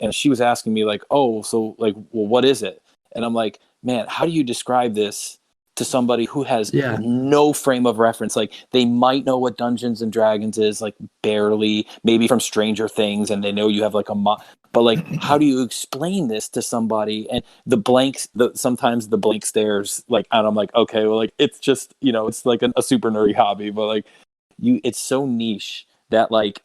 Speaker 3: and she was asking me like, oh, so like, well, what is it? And I'm like, man, how do you describe this to somebody who has no frame of reference? Like, they might know what Dungeons and Dragons is, like barely, maybe from Stranger Things, and they know you have like but like, how do you explain this to somebody? And sometimes the blank stares, like, and I'm like, okay, well, like, it's just, it's like a super nerdy hobby, but like, it's so niche that like,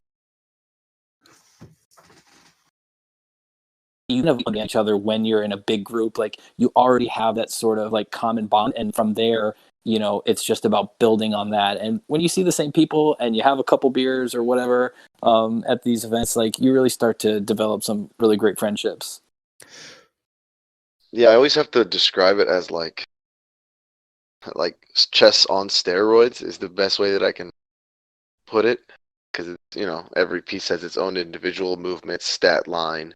Speaker 3: you know each other when you're in a big group. Like, you already have that sort of like common bond, and from there, it's just about building on that. And when you see the same people and you have a couple beers or whatever at these events, like you really start to develop some really great friendships.
Speaker 4: Yeah, I always have to describe it as like chess on steroids is the best way that I can put it, because every piece has its own individual movement, stat line,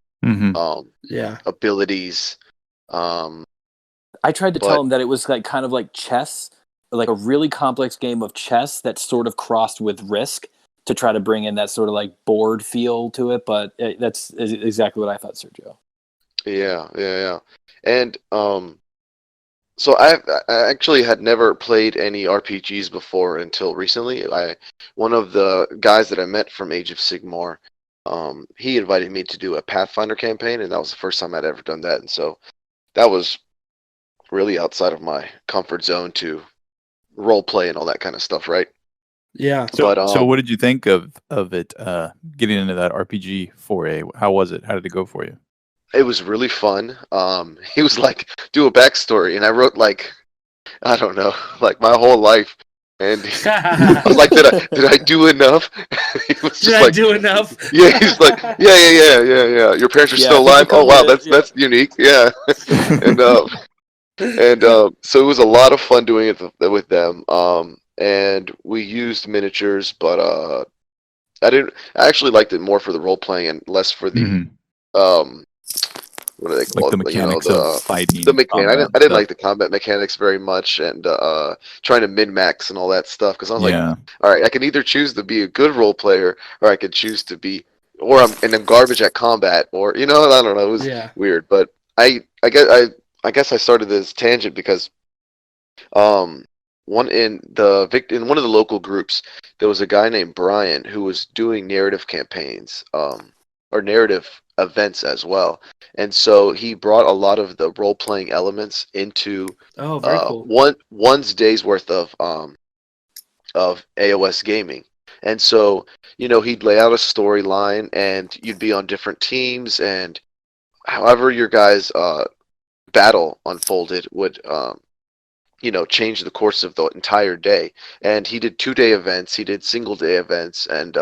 Speaker 4: abilities.
Speaker 3: I tried to tell him that it was like kind of like chess, like a really complex game of chess that sort of crossed with Risk to try to bring in that sort of like board feel to it. But that's exactly what I thought, Sergio.
Speaker 4: Yeah. And so I actually had never played any RPGs before until recently. One of the guys that I met from Age of Sigmar, he invited me to do a Pathfinder campaign, and that was the first time I'd ever done that. And so that was really outside of my comfort zone to role play and all that kind of stuff, right?
Speaker 2: Yeah.
Speaker 1: So what did you think of it getting into that RPG foray? How was it? How did it go for you?
Speaker 4: It was really fun. He was like, do a backstory, and I wrote like, I don't know, like my whole life. And I was like, did I do enough? He was
Speaker 2: did I do enough?
Speaker 4: Yeah, he's like, yeah. Your parents are still alive. Oh wow, that's unique. Yeah, and so it was a lot of fun doing it with them. And we used miniatures, but I actually liked it more for the role playing and less for the what do they call
Speaker 1: like
Speaker 4: it?
Speaker 1: The mechanics of fighting.
Speaker 4: The mechanic. I didn't like the combat mechanics very much, and trying to min max and all that stuff. Because I was like, all right, I can either choose to be a good role player, or I could choose to be, I'm garbage at combat, or I don't know. It was weird, but I guess I started this tangent because in one of the local groups, there was a guy named Brian who was doing narrative campaigns, or narrative events as well, and so he brought a lot of the role-playing elements into
Speaker 2: very cool.
Speaker 4: one's day's worth of AOS gaming. And so he'd lay out a storyline, and you'd be on different teams, and however your guys battle unfolded would change the course of the entire day. And he did 2-day events, he did single-day events, and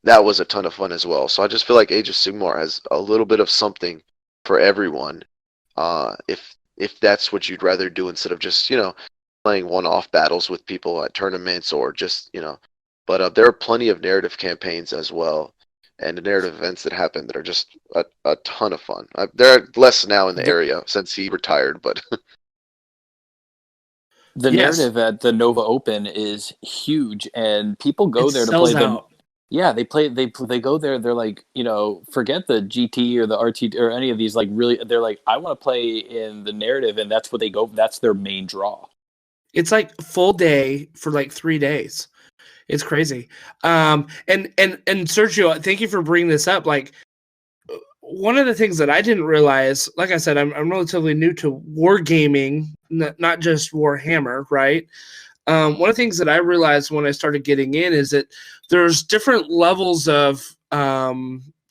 Speaker 4: that was a ton of fun as well. So I just feel like Age of Sigmar has a little bit of something for everyone, if that's what you'd rather do, instead of just playing one-off battles with people at tournaments, or just But there are plenty of narrative campaigns as well, and narrative events that happen that are just a ton of fun. There are less now in the area since he retired, but
Speaker 3: the narrative at the Nova Open is huge, and people go there to play them. Yeah, they go there. They're like, forget the GT or the RT or any of these. Like, really, they're like, I want to play in the narrative, and that's what they go. That's their main draw.
Speaker 2: It's like full day for like 3 days. It's crazy. And Sergio, thank you for bringing this up. Like, one of the things that I didn't realize, like I said, I'm relatively new to wargaming, not just Warhammer, right? One of the things that I realized when I started getting in is that there's different levels of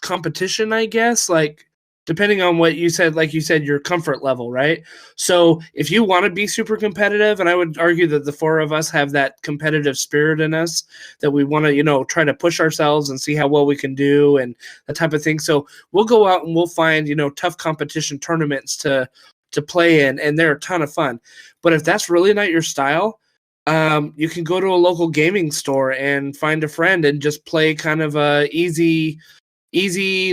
Speaker 2: competition, I guess, like depending on what you said, like you said, your comfort level, right? So if you want to be super competitive, and I would argue that the four of us have that competitive spirit in us, that we want to, try to push ourselves and see how well we can do and that type of thing. So we'll go out and we'll find, tough competition tournaments to play in, and they're a ton of fun. But if that's really not your style, you can go to a local gaming store and find a friend and just play kind of a easy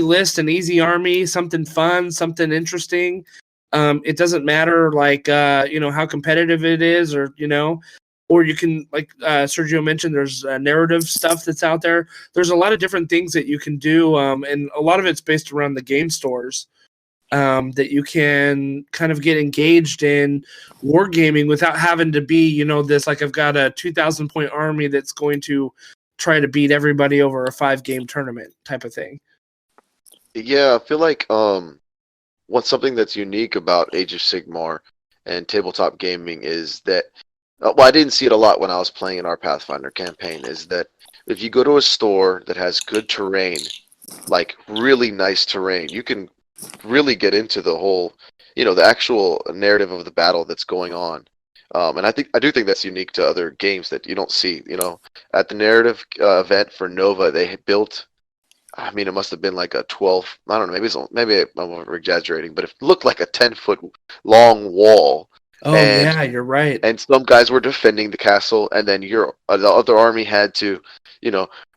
Speaker 2: list, an easy army, something fun, something interesting. It doesn't matter how competitive it is, or you can, like Sergio mentioned, there's narrative stuff that's out there. There's a lot of different things that you can do, and a lot of it's based around the game stores. That you can kind of get engaged in wargaming without having to be, this, like, I've got a 2,000 point army that's going to try to beat everybody over a 5-game tournament type of thing.
Speaker 4: Yeah, I feel like what's something that's unique about Age of Sigmar and tabletop gaming is that, I didn't see it a lot when I was playing in our Pathfinder campaign, is that if you go to a store that has good terrain, like really nice terrain, you can really get into the whole, the actual narrative of the battle that's going on. And I do think that's unique to other games that you don't see. At the narrative event for Nova, they had built. I mean, it must have been like a 12. I don't know. Maybe I'm over exaggerating, but it looked like a 10-foot long wall.
Speaker 2: Oh yeah, you're right.
Speaker 4: And some guys were defending the castle, and then the other army had to,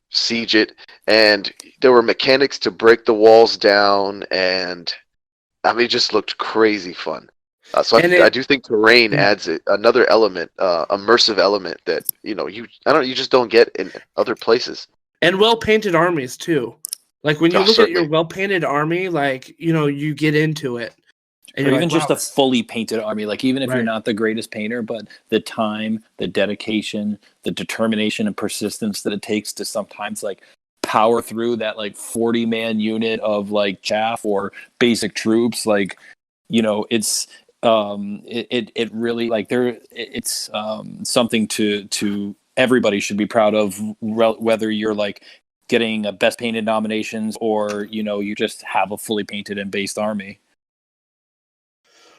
Speaker 4: siege it. And there were mechanics to break the walls down, and I mean, it just looked crazy fun. So I do think terrain adds another element, immersive element that you just don't get in other places.
Speaker 2: And well painted armies too. Like when you look
Speaker 4: certainly.
Speaker 2: at your well painted army, like you get into it.
Speaker 3: And or even just a fully painted army, like even if you're not the greatest painter, but the time, the dedication, the determination and persistence that it takes to sometimes like power through that like 40-man unit of like chaff or basic troops, like it's it really like it's something to everybody should be proud of, whether you're like getting a best painted nominations or you just have a fully painted and based army.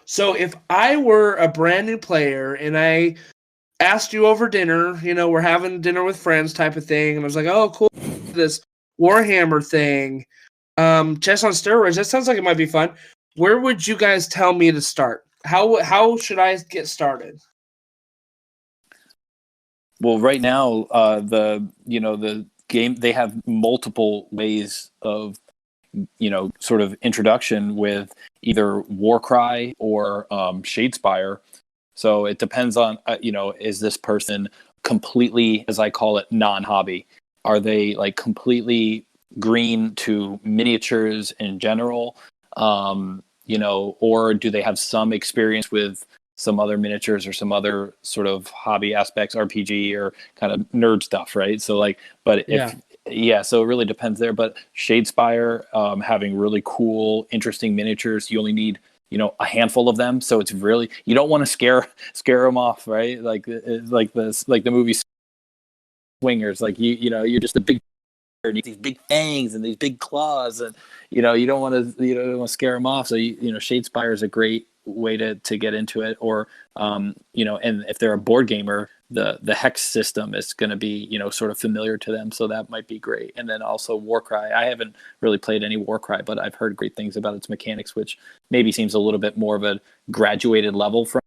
Speaker 2: So if I were a brand new player and I asked you over dinner, we're having dinner with friends type of thing, and I was like, oh cool, this Warhammer thing, chess on steroids, that sounds like it might be fun. Where would you guys tell me to start? How should I get started?
Speaker 3: Well, right now, the game, they have multiple ways of, sort of introduction with either Warcry or Shadespire. So it depends on, is this person completely, as I call it, non-hobby? Are they like completely green to miniatures in general? Or do they have some experience with some other miniatures or some other sort of hobby aspects, RPG or kind of nerd stuff, right? So like, but so it really depends there. But Shadespire, having really cool, interesting miniatures, you only need a handful of them, so it's really, you don't want to scare them off, right? Like the movie Swingers, like you're just a big and these big fangs and these big claws, and you don't want to scare them off. So Shadespire is a great way to get into it. Or and if they're a board gamer, the hex system is going to be sort of familiar to them, so that might be great. And then also Warcry. I haven't really played any Warcry, but I've heard great things about its mechanics, which maybe seems a little bit more of a graduated level from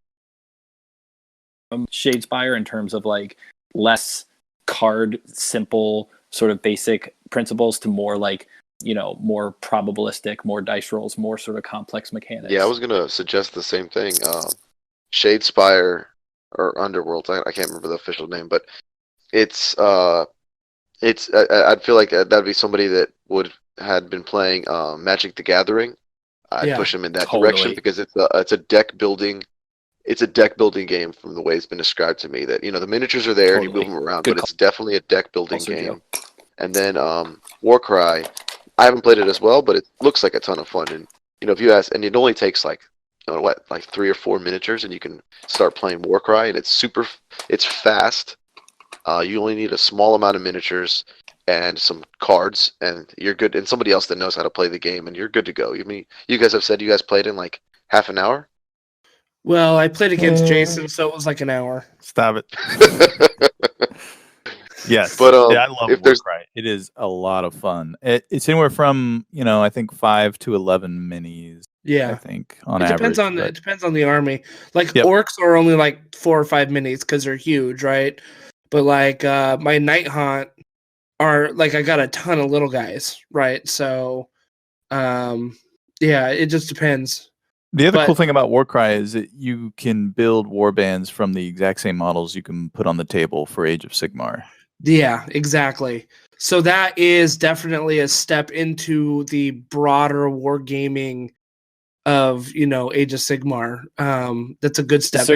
Speaker 3: Shadespire in terms of like less card, simple sort of basic principles to more like more probabilistic, more dice rolls, more sort of complex mechanics.
Speaker 4: Yeah, I was gonna suggest the same thing. Shadespire or Underworld, I can't remember the official name, but I'd feel like that'd be somebody that had been playing Magic the Gathering. I'd push them in that direction because it's a deck building. It's a deck building game from the way it's been described to me. That the miniatures are there and you move them around, but it's definitely a deck building game. And then Warcry, I haven't played it as well, but it looks like a ton of fun. And if you ask, and it only takes like 3 or 4 miniatures, and you can start playing Warcry, and it's fast. You only need a small amount of miniatures and some cards, and you're good. And somebody else that knows how to play the game, and you're good to go. You guys have said you guys played in like half an hour.
Speaker 2: Well, I played against Jason, so it was like an hour.
Speaker 1: Stop it. Yes, but I love Warcry. It is a lot of fun. It's anywhere from I think 5 to 11 minis.
Speaker 2: Yeah,
Speaker 1: I think on average.
Speaker 2: It depends on the army. Like orcs are only like 4 or 5 minis because they're huge, right? But like my Night Haunt are like, I got a ton of little guys, right? So, it just depends.
Speaker 1: The other cool thing about Warcry is that you can build warbands from the exact same models you can put on the table for Age of Sigmar. Yeah,
Speaker 2: exactly. So that is definitely a step into the broader wargaming of Age of Sigmar. That's a good step.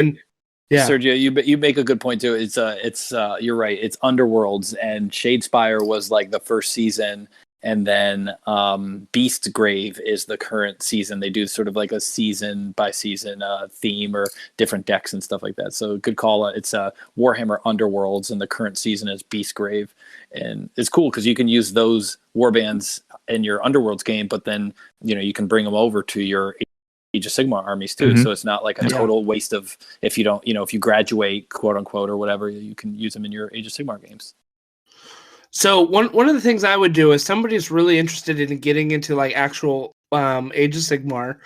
Speaker 3: Sergio, you make a good point too. It's you're right. It's Underworlds, and Shadespire was like the first season. And then Beast's Grave is the current season. They do sort of like a season by season theme or different decks and stuff like that. So good call. It's Warhammer Underworlds, and the current season is Beast's Grave. And it's cool because you can use those warbands in your Underworlds game, but then you can bring them over to your Age of Sigmar armies too. So it's not like a total waste of, if you don't, if you graduate, quote unquote, or whatever, you can use them in your Age of Sigmar games.
Speaker 2: So one of the things I would do is somebody's really interested in getting into like actual Age of Sigmar.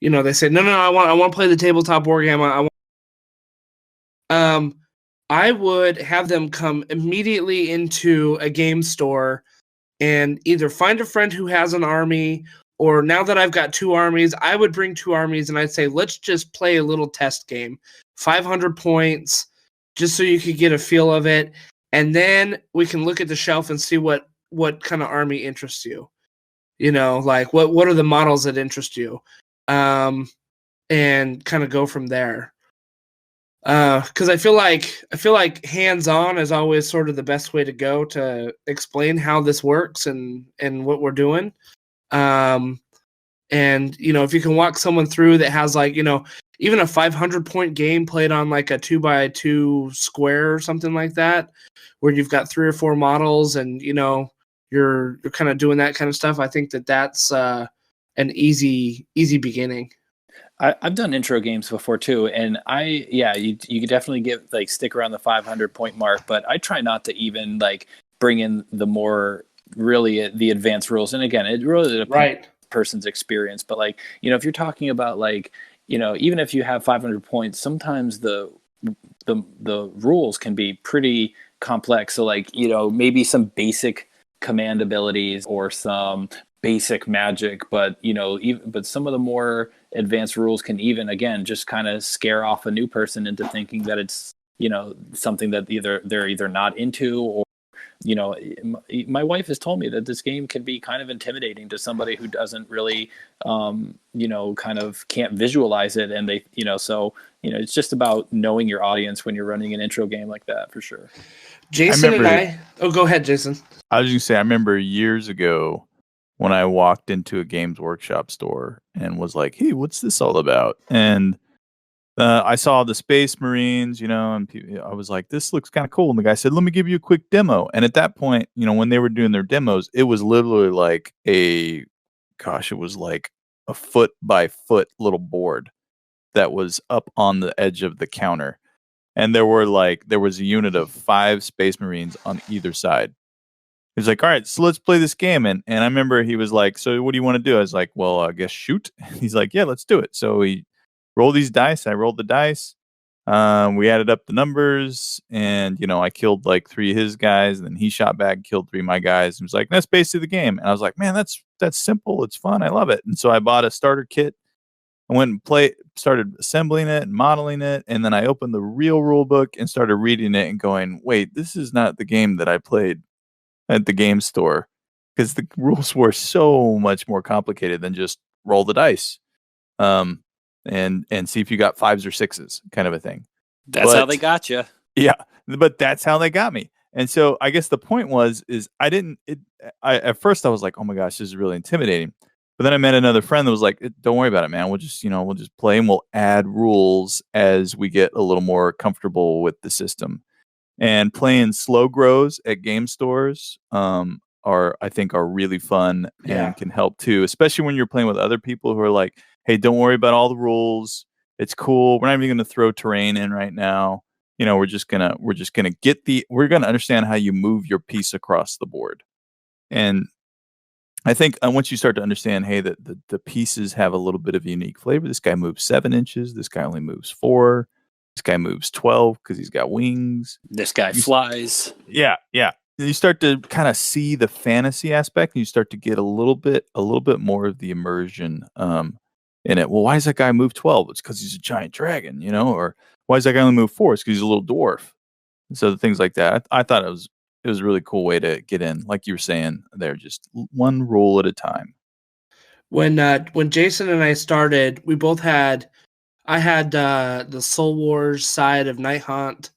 Speaker 2: They say, no, I want to play the tabletop war game. I would have them come immediately into a game store and either find a friend who has an army, or now that I've got 2 armies, I would bring 2 armies and I'd say, let's just play a little test game. 500 points, just so you could get a feel of it. And then we can look at the shelf and see what kind of army interests you. Like what are the models that interest you? And kind of go from there. Because I feel like hands-on is always sort of the best way to go to explain how this works and what we're doing. And if you can walk someone through that has like, even a 500 point game played on like a 2x2 square or something like that, where you've got 3 or 4 models and you're kind of doing that kind of stuff. I think that's an easy beginning.
Speaker 3: I've done intro games before too, and you could definitely stick around the 500 point mark, but I try not to even like bring in the more really the advanced rules. And again, it really depends on the person's experience. But like, if you're talking about like, even if you have 500 points, sometimes the rules can be pretty complex. So like, maybe some basic command abilities or some basic magic, but but some of the more advanced rules can even, again, just kind of scare off a new person into thinking that it's something that they're either not into, or my wife has told me that this game can be kind of intimidating to somebody who doesn't really kind of can't visualize it, and they so it's just about knowing your audience when you're running an intro game like that, for sure.
Speaker 2: Jason go ahead, Jason.
Speaker 1: I was going to say, I remember years ago when I walked into a Games Workshop store and was like, hey, what's this all about? And I saw the Space Marines, and I was like, this looks kind of cool. And the guy said, let me give you a quick demo. And at that point, when they were doing their demos, it was literally like it was like a foot by foot little board that was up on the edge of the counter. And there was a unit of 5 Space Marines on either side. He was like, all right, so let's play this game. And I remember he was like, so what do you want to do? I was like, well, I guess shoot. He's like, yeah, let's do it. So we roll these dice. I rolled the dice. We added up the numbers, and I killed like 3 of his guys, and then he shot back, killed 3 of my guys. And was like, that's basically the game. And I was like, man, that's simple. It's fun. I love it. And so I bought a starter kit. I went and started assembling it and modeling it, and then I opened the real rule book and started reading it and going, wait, this is not the game that I played at the game store, because the rules were so much more complicated than just roll the dice, and see if you got 5s or 6s, kind of a thing.
Speaker 3: That's how they got you.
Speaker 1: Yeah, but that's how they got me. And so I guess the point is at first I was like, oh my gosh, this is really intimidating. But then I met another friend that was like, don't worry about it, man. We'll just play, and we'll add rules as we get a little more comfortable with the system. And playing slow grows at game stores are really fun and can help too, especially when you're playing with other people who are like, hey, don't worry about all the rules. It's cool. We're not even going to throw terrain in right now. We're gonna understand how you move your piece across the board. And I think once you start to understand, hey, that the pieces have a little bit of a unique flavor. This guy moves 7 inches. This guy only moves 4. This guy moves 12 because he's got wings.
Speaker 3: This guy flies.
Speaker 1: Yeah. You start to kind of see the fantasy aspect, and you start to get a little bit more of the immersion in it. Well, why does that guy move 12? It's because he's a giant dragon, or why does that guy only move 4? It's because he's a little dwarf. And so things like that. I thought it was a really cool way to get in, like you were saying there, just one rule at a time.
Speaker 2: When Jason and I started, we both had. I had the Soul Wars side of Night Hunt,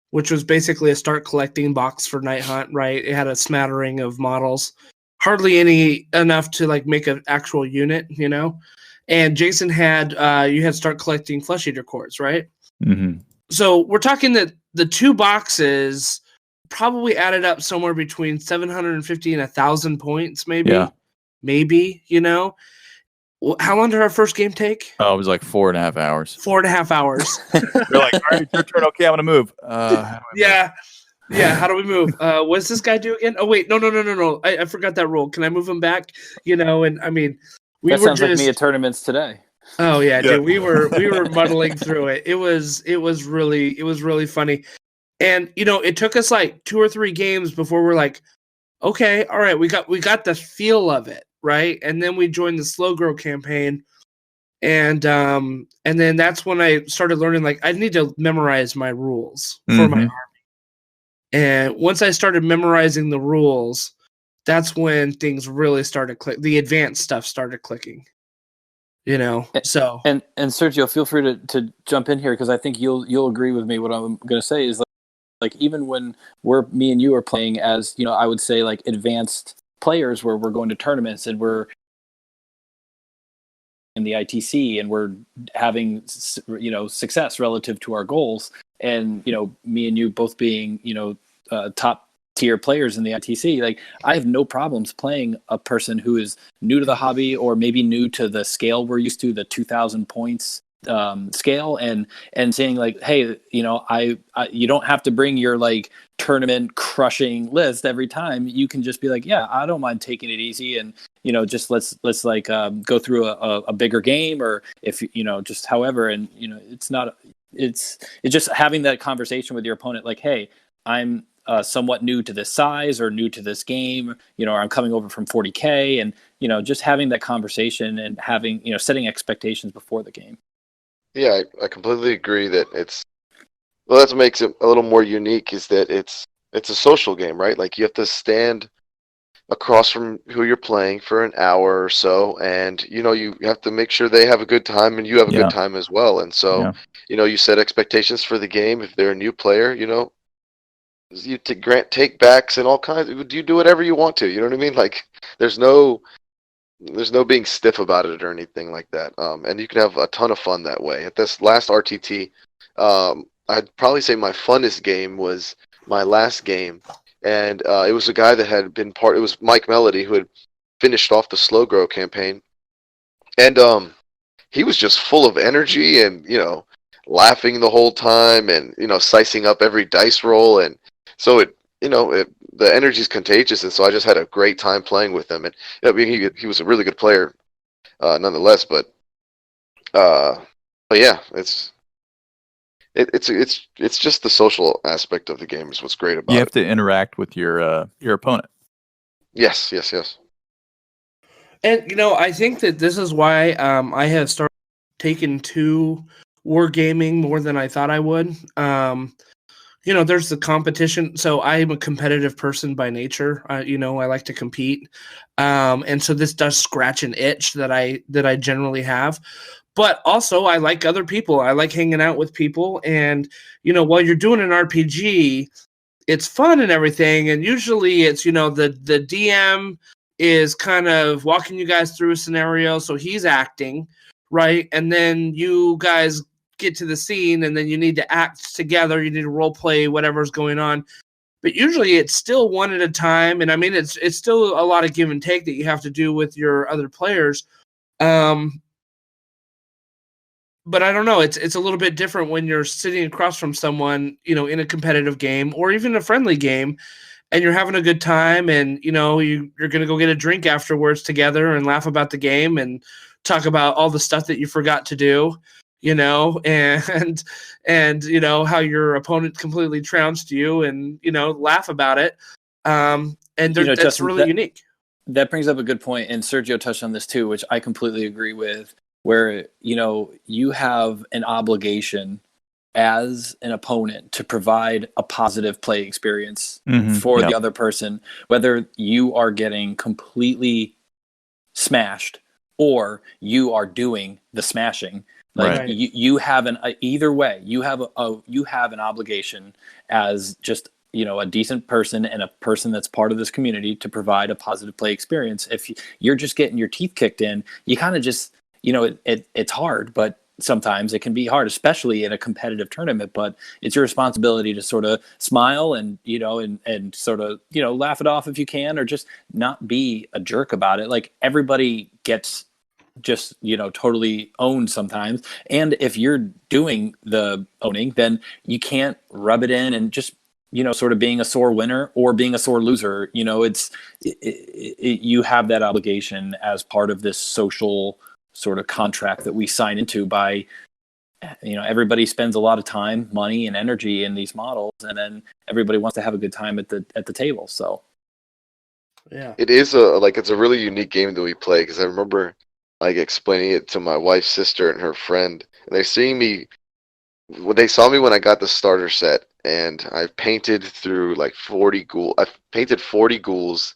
Speaker 2: which was basically a start collecting box for Night Hunt, right? It had a smattering of models, hardly enough to like make an actual unit, And Jason had you had start collecting Flesh Eater cores, right?
Speaker 1: Mm-hmm.
Speaker 2: So we're talking that the 2 boxes probably added up somewhere between 750 and 1,000 points, maybe.
Speaker 1: Yeah.
Speaker 2: Maybe, How long did our first game take?
Speaker 1: Oh, it was like 4.5 hours.
Speaker 2: 4.5 hours.
Speaker 1: They're like, all right, it's your turn. Okay, I'm gonna move.
Speaker 2: Yeah. Yeah, how do we move? What's this guy do again? Oh wait, no. I forgot that rule. Can I move him back? And I mean,
Speaker 3: that sounds like me at tournaments today.
Speaker 2: Oh yeah, dude, we were muddling through it. It was really funny. And it took us like 2 or 3 games before we're like, okay, all right, we got the feel of it, right? And then we joined the slow grow campaign. And then that's when I started learning, like, I need to memorize my rules for my army. And once I started memorizing the rules, that's when things really started clicking. The advanced stuff started clicking. So
Speaker 3: and Sergio, feel free to jump in here, because I think you'll agree with me. What I'm going to say is like even when me and you are playing as, I would say like advanced players, where we're going to tournaments and we're in the ITC and we're having success relative to our goals, and me and you both being top tier players in the ITC, like I have no problems playing a person who is new to the hobby, or maybe new to the scale we're used to, the 2,000 points scale, and saying like, hey, I you don't have to bring your like tournament crushing list every time. You can just be like, yeah, I don't mind taking it easy, and just let's like go through a bigger game, or if just however. And it's just having that conversation with your opponent, like, hey, I'm somewhat new to this size, or new to this game, or I'm coming over from 40K, and just having that conversation and having setting expectations before the game.
Speaker 4: Yeah, I completely agree that that's what makes it a little more unique, is that it's a social game, right? Like you have to stand across from who you're playing for an hour or so, and you have to make sure they have a good time and you have a good time as well. And so you set expectations for the game. If they're a new player, you grant take backs and all kinds. You do whatever you want to. You know what I mean? Like there's no being stiff about it or anything like that. And you can have a ton of fun that way. At this last RTT, I'd probably say my funnest game was my last game, and it was a guy that had been it was Mike Melody, who had finished off the slow grow campaign, and he was just full of energy and laughing the whole time, and sicing up every dice roll, and so the energy is contagious, and so I just had a great time playing with him. And I mean, he was a really good player, nonetheless. But yeah, it's just the social aspect of the game is what's great about it.
Speaker 1: You have to interact with your opponent.
Speaker 4: Yes.
Speaker 2: And I think that this is why I have started taking to wargaming more than I thought I would. There's the competition. So I'm a competitive person by nature. I like to compete. And so this does scratch an itch that I generally have. But also I like other people. I like hanging out with people. And, while you're doing an RPG, it's fun and everything. And usually it's, the DM is kind of walking you guys through a scenario. So he's acting, right? And then you guys get to the scene, and then you need to act together. You need to role play whatever's going on. But usually it's still one at a time. And I mean, it's still a lot of give and take that you have to do with your other players. But I don't know. It's a little bit different when you're sitting across from someone, in a competitive game or even a friendly game, and you're having a good time, and you're going to go get a drink afterwards together and laugh about the game and talk about all the stuff that you forgot to do, and how your opponent completely trounced you, and laugh about it. And that's Justin, really unique.
Speaker 3: That brings up a good point, and Sergio touched on this too, which I completely agree with. Where you have an obligation as an opponent to provide a positive play experience for the other person, whether you are getting completely smashed or you are doing the smashing. Like right. you have either way, you have an obligation as just a decent person and a person that's part of this community to provide a positive play experience. If you're just getting your teeth kicked in, you kind of just it's hard, but sometimes it can be hard, especially in a competitive tournament. But it's your responsibility to sort of smile and and sort of laugh it off if you can, or just not be a jerk about it. Like everybody gets just, totally own sometimes. And if you're doing the owning, then you can't rub it in and just, sort of being a sore winner or being a sore loser. You have that obligation as part of this social sort of contract that we sign into by, everybody spends a lot of time, money, and energy in these models, and then everybody wants to have a good time at the table. So,
Speaker 2: yeah,
Speaker 4: it is it's a really unique game that we play, because I remember explaining it to my wife's sister and her friend, and they saw me when I got the starter set, and I painted through 40 ghouls. I painted 40 ghouls,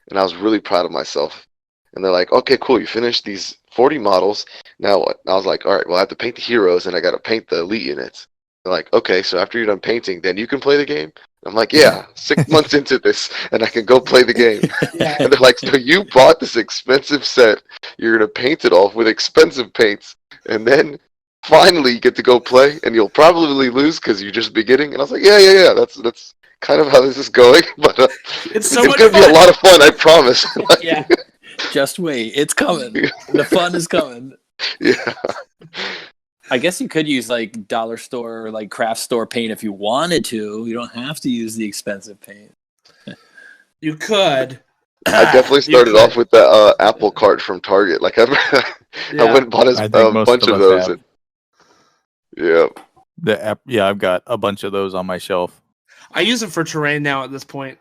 Speaker 4: and I was really proud of myself. And they're like, "Okay, cool, you finished these 40 models. Now what?" And I was like, "All right, well, I have to paint the heroes, and I got to paint the elite units." They're like, "Okay, so after you're done painting, then you can play the game?" I'm like, "Yeah, 6 months into this, and I can go play the game."
Speaker 2: yeah.
Speaker 4: And they're like, "So you bought this expensive set, you're going to paint it all with expensive paints, and then finally you get to go play, and you'll probably lose because you're just beginning?" And I was like, yeah, that's kind of how this is going, but
Speaker 2: It's so
Speaker 4: it's
Speaker 2: much
Speaker 4: going to be
Speaker 2: fun.
Speaker 4: a lot of fun, I promise.
Speaker 2: Yeah.
Speaker 3: just wait, it's coming. The fun is coming.
Speaker 4: Yeah.
Speaker 3: I guess you could use dollar store or craft store paint if you wanted to. You don't have to use the expensive paint.
Speaker 2: You could.
Speaker 4: I definitely started off with the Apple cart from Target. I went and bought
Speaker 1: I
Speaker 4: a
Speaker 1: think most
Speaker 4: bunch
Speaker 1: of
Speaker 4: of
Speaker 1: us
Speaker 4: those.
Speaker 1: have.
Speaker 4: Yeah.
Speaker 1: The app, yeah, I've got a bunch of those on my shelf.
Speaker 2: I use them for terrain now at this point.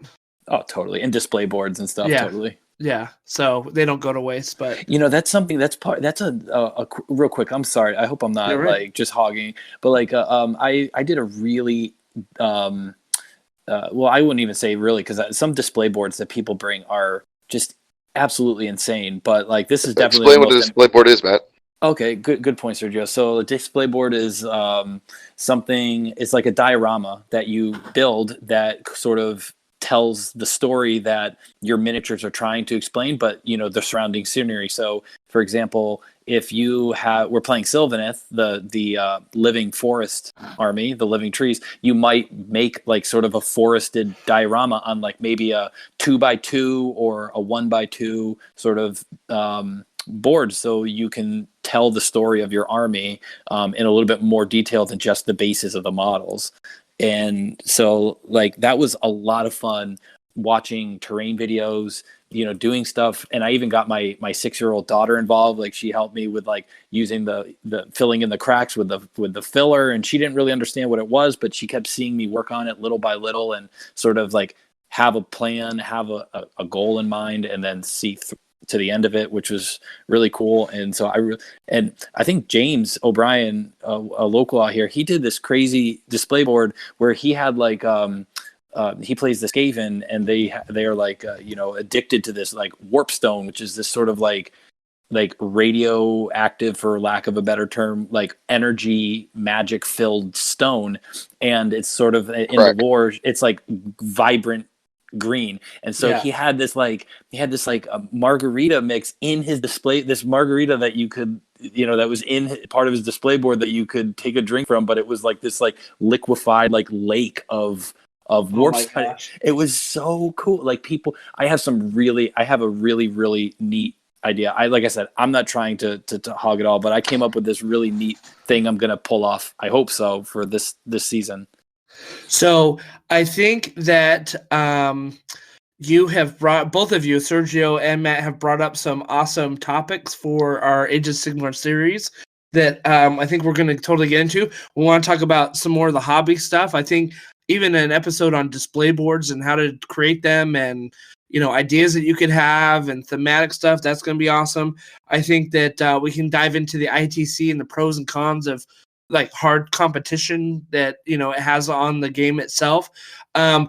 Speaker 3: Oh, totally. And display boards and stuff.
Speaker 2: Yeah.
Speaker 3: Totally.
Speaker 2: Yeah, so they don't go to waste. But
Speaker 3: that's something that's a real quick. I'm sorry. I hope I'm not just hogging. But I did a really well, I wouldn't even say really, because some display boards that people bring are just absolutely insane. But this is definitely
Speaker 4: Explain what a display board is, Matt.
Speaker 3: Okay, good point, Sergio. So a display board is something. It's like a diorama that you build that sort of tells the story that your miniatures are trying to explain, but the surrounding scenery. So, for example, if we're playing Sylvaneth, the living forest army, the living trees, you might make sort of a forested diorama on maybe a 2x2 or a 1x2 sort of board, so you can tell the story of your army in a little bit more detail than just the basis of the models. And so that was a lot of fun watching terrain videos, doing stuff. And I even got my 6-year-old daughter involved. She helped me with using the filling in the cracks with the filler, and she didn't really understand what it was, but she kept seeing me work on it little by little and sort of have a plan, have a goal in mind, and then see to the end of it, which was really cool. And so I think James O'Brien, a local out here, he did this crazy display board where he had he plays the Skaven, and they are addicted to this warp stone, which is this sort of radioactive, for lack of a better term, energy magic filled stone. And it's sort of in the lore, it's vibrant green. And so he had this a margarita mix in his display, this margarita that you could that was in part of his display board that you could take a drink from, but it was this liquefied lake of warp stone. It was so cool. I have a really, really neat idea. Like I said, I'm not trying to hog it all, but I came up with this really neat thing I'm gonna pull off, I hope so, for this season.
Speaker 2: So I think that you have both of you, Sergio and Matt, have brought up some awesome topics for our Age of Sigmar series that I think we're going to totally get into. We want to talk about some more of the hobby stuff. I think even an episode on display boards and how to create them, and ideas that you could have, and thematic stuff, that's going to be awesome. I think that we can dive into the ITC and the pros and cons of hard competition that it has on the game itself. I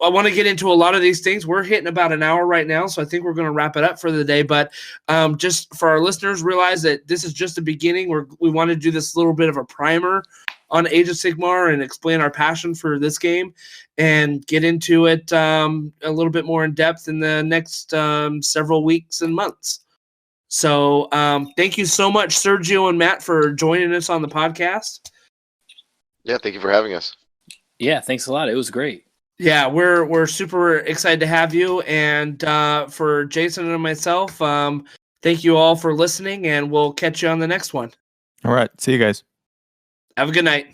Speaker 2: want to get into a lot of these things. We're hitting about an hour right now, so I think we're going to wrap it up for the day. But just for our listeners, realize that this is just the beginning. We want to do this little bit of a primer on Age of Sigmar and explain our passion for this game, and get into it a little bit more in depth in the next several weeks and months. So thank you so much, Sergio and Matt, for joining us on the podcast.
Speaker 4: Yeah, thank you for having us.
Speaker 3: Yeah, thanks a lot. It was great.
Speaker 2: Yeah, we're super excited to have you. And for Jason and myself, Thank you all for listening, and we'll catch you on the next one.
Speaker 1: All right. See you guys.
Speaker 2: Have a good night.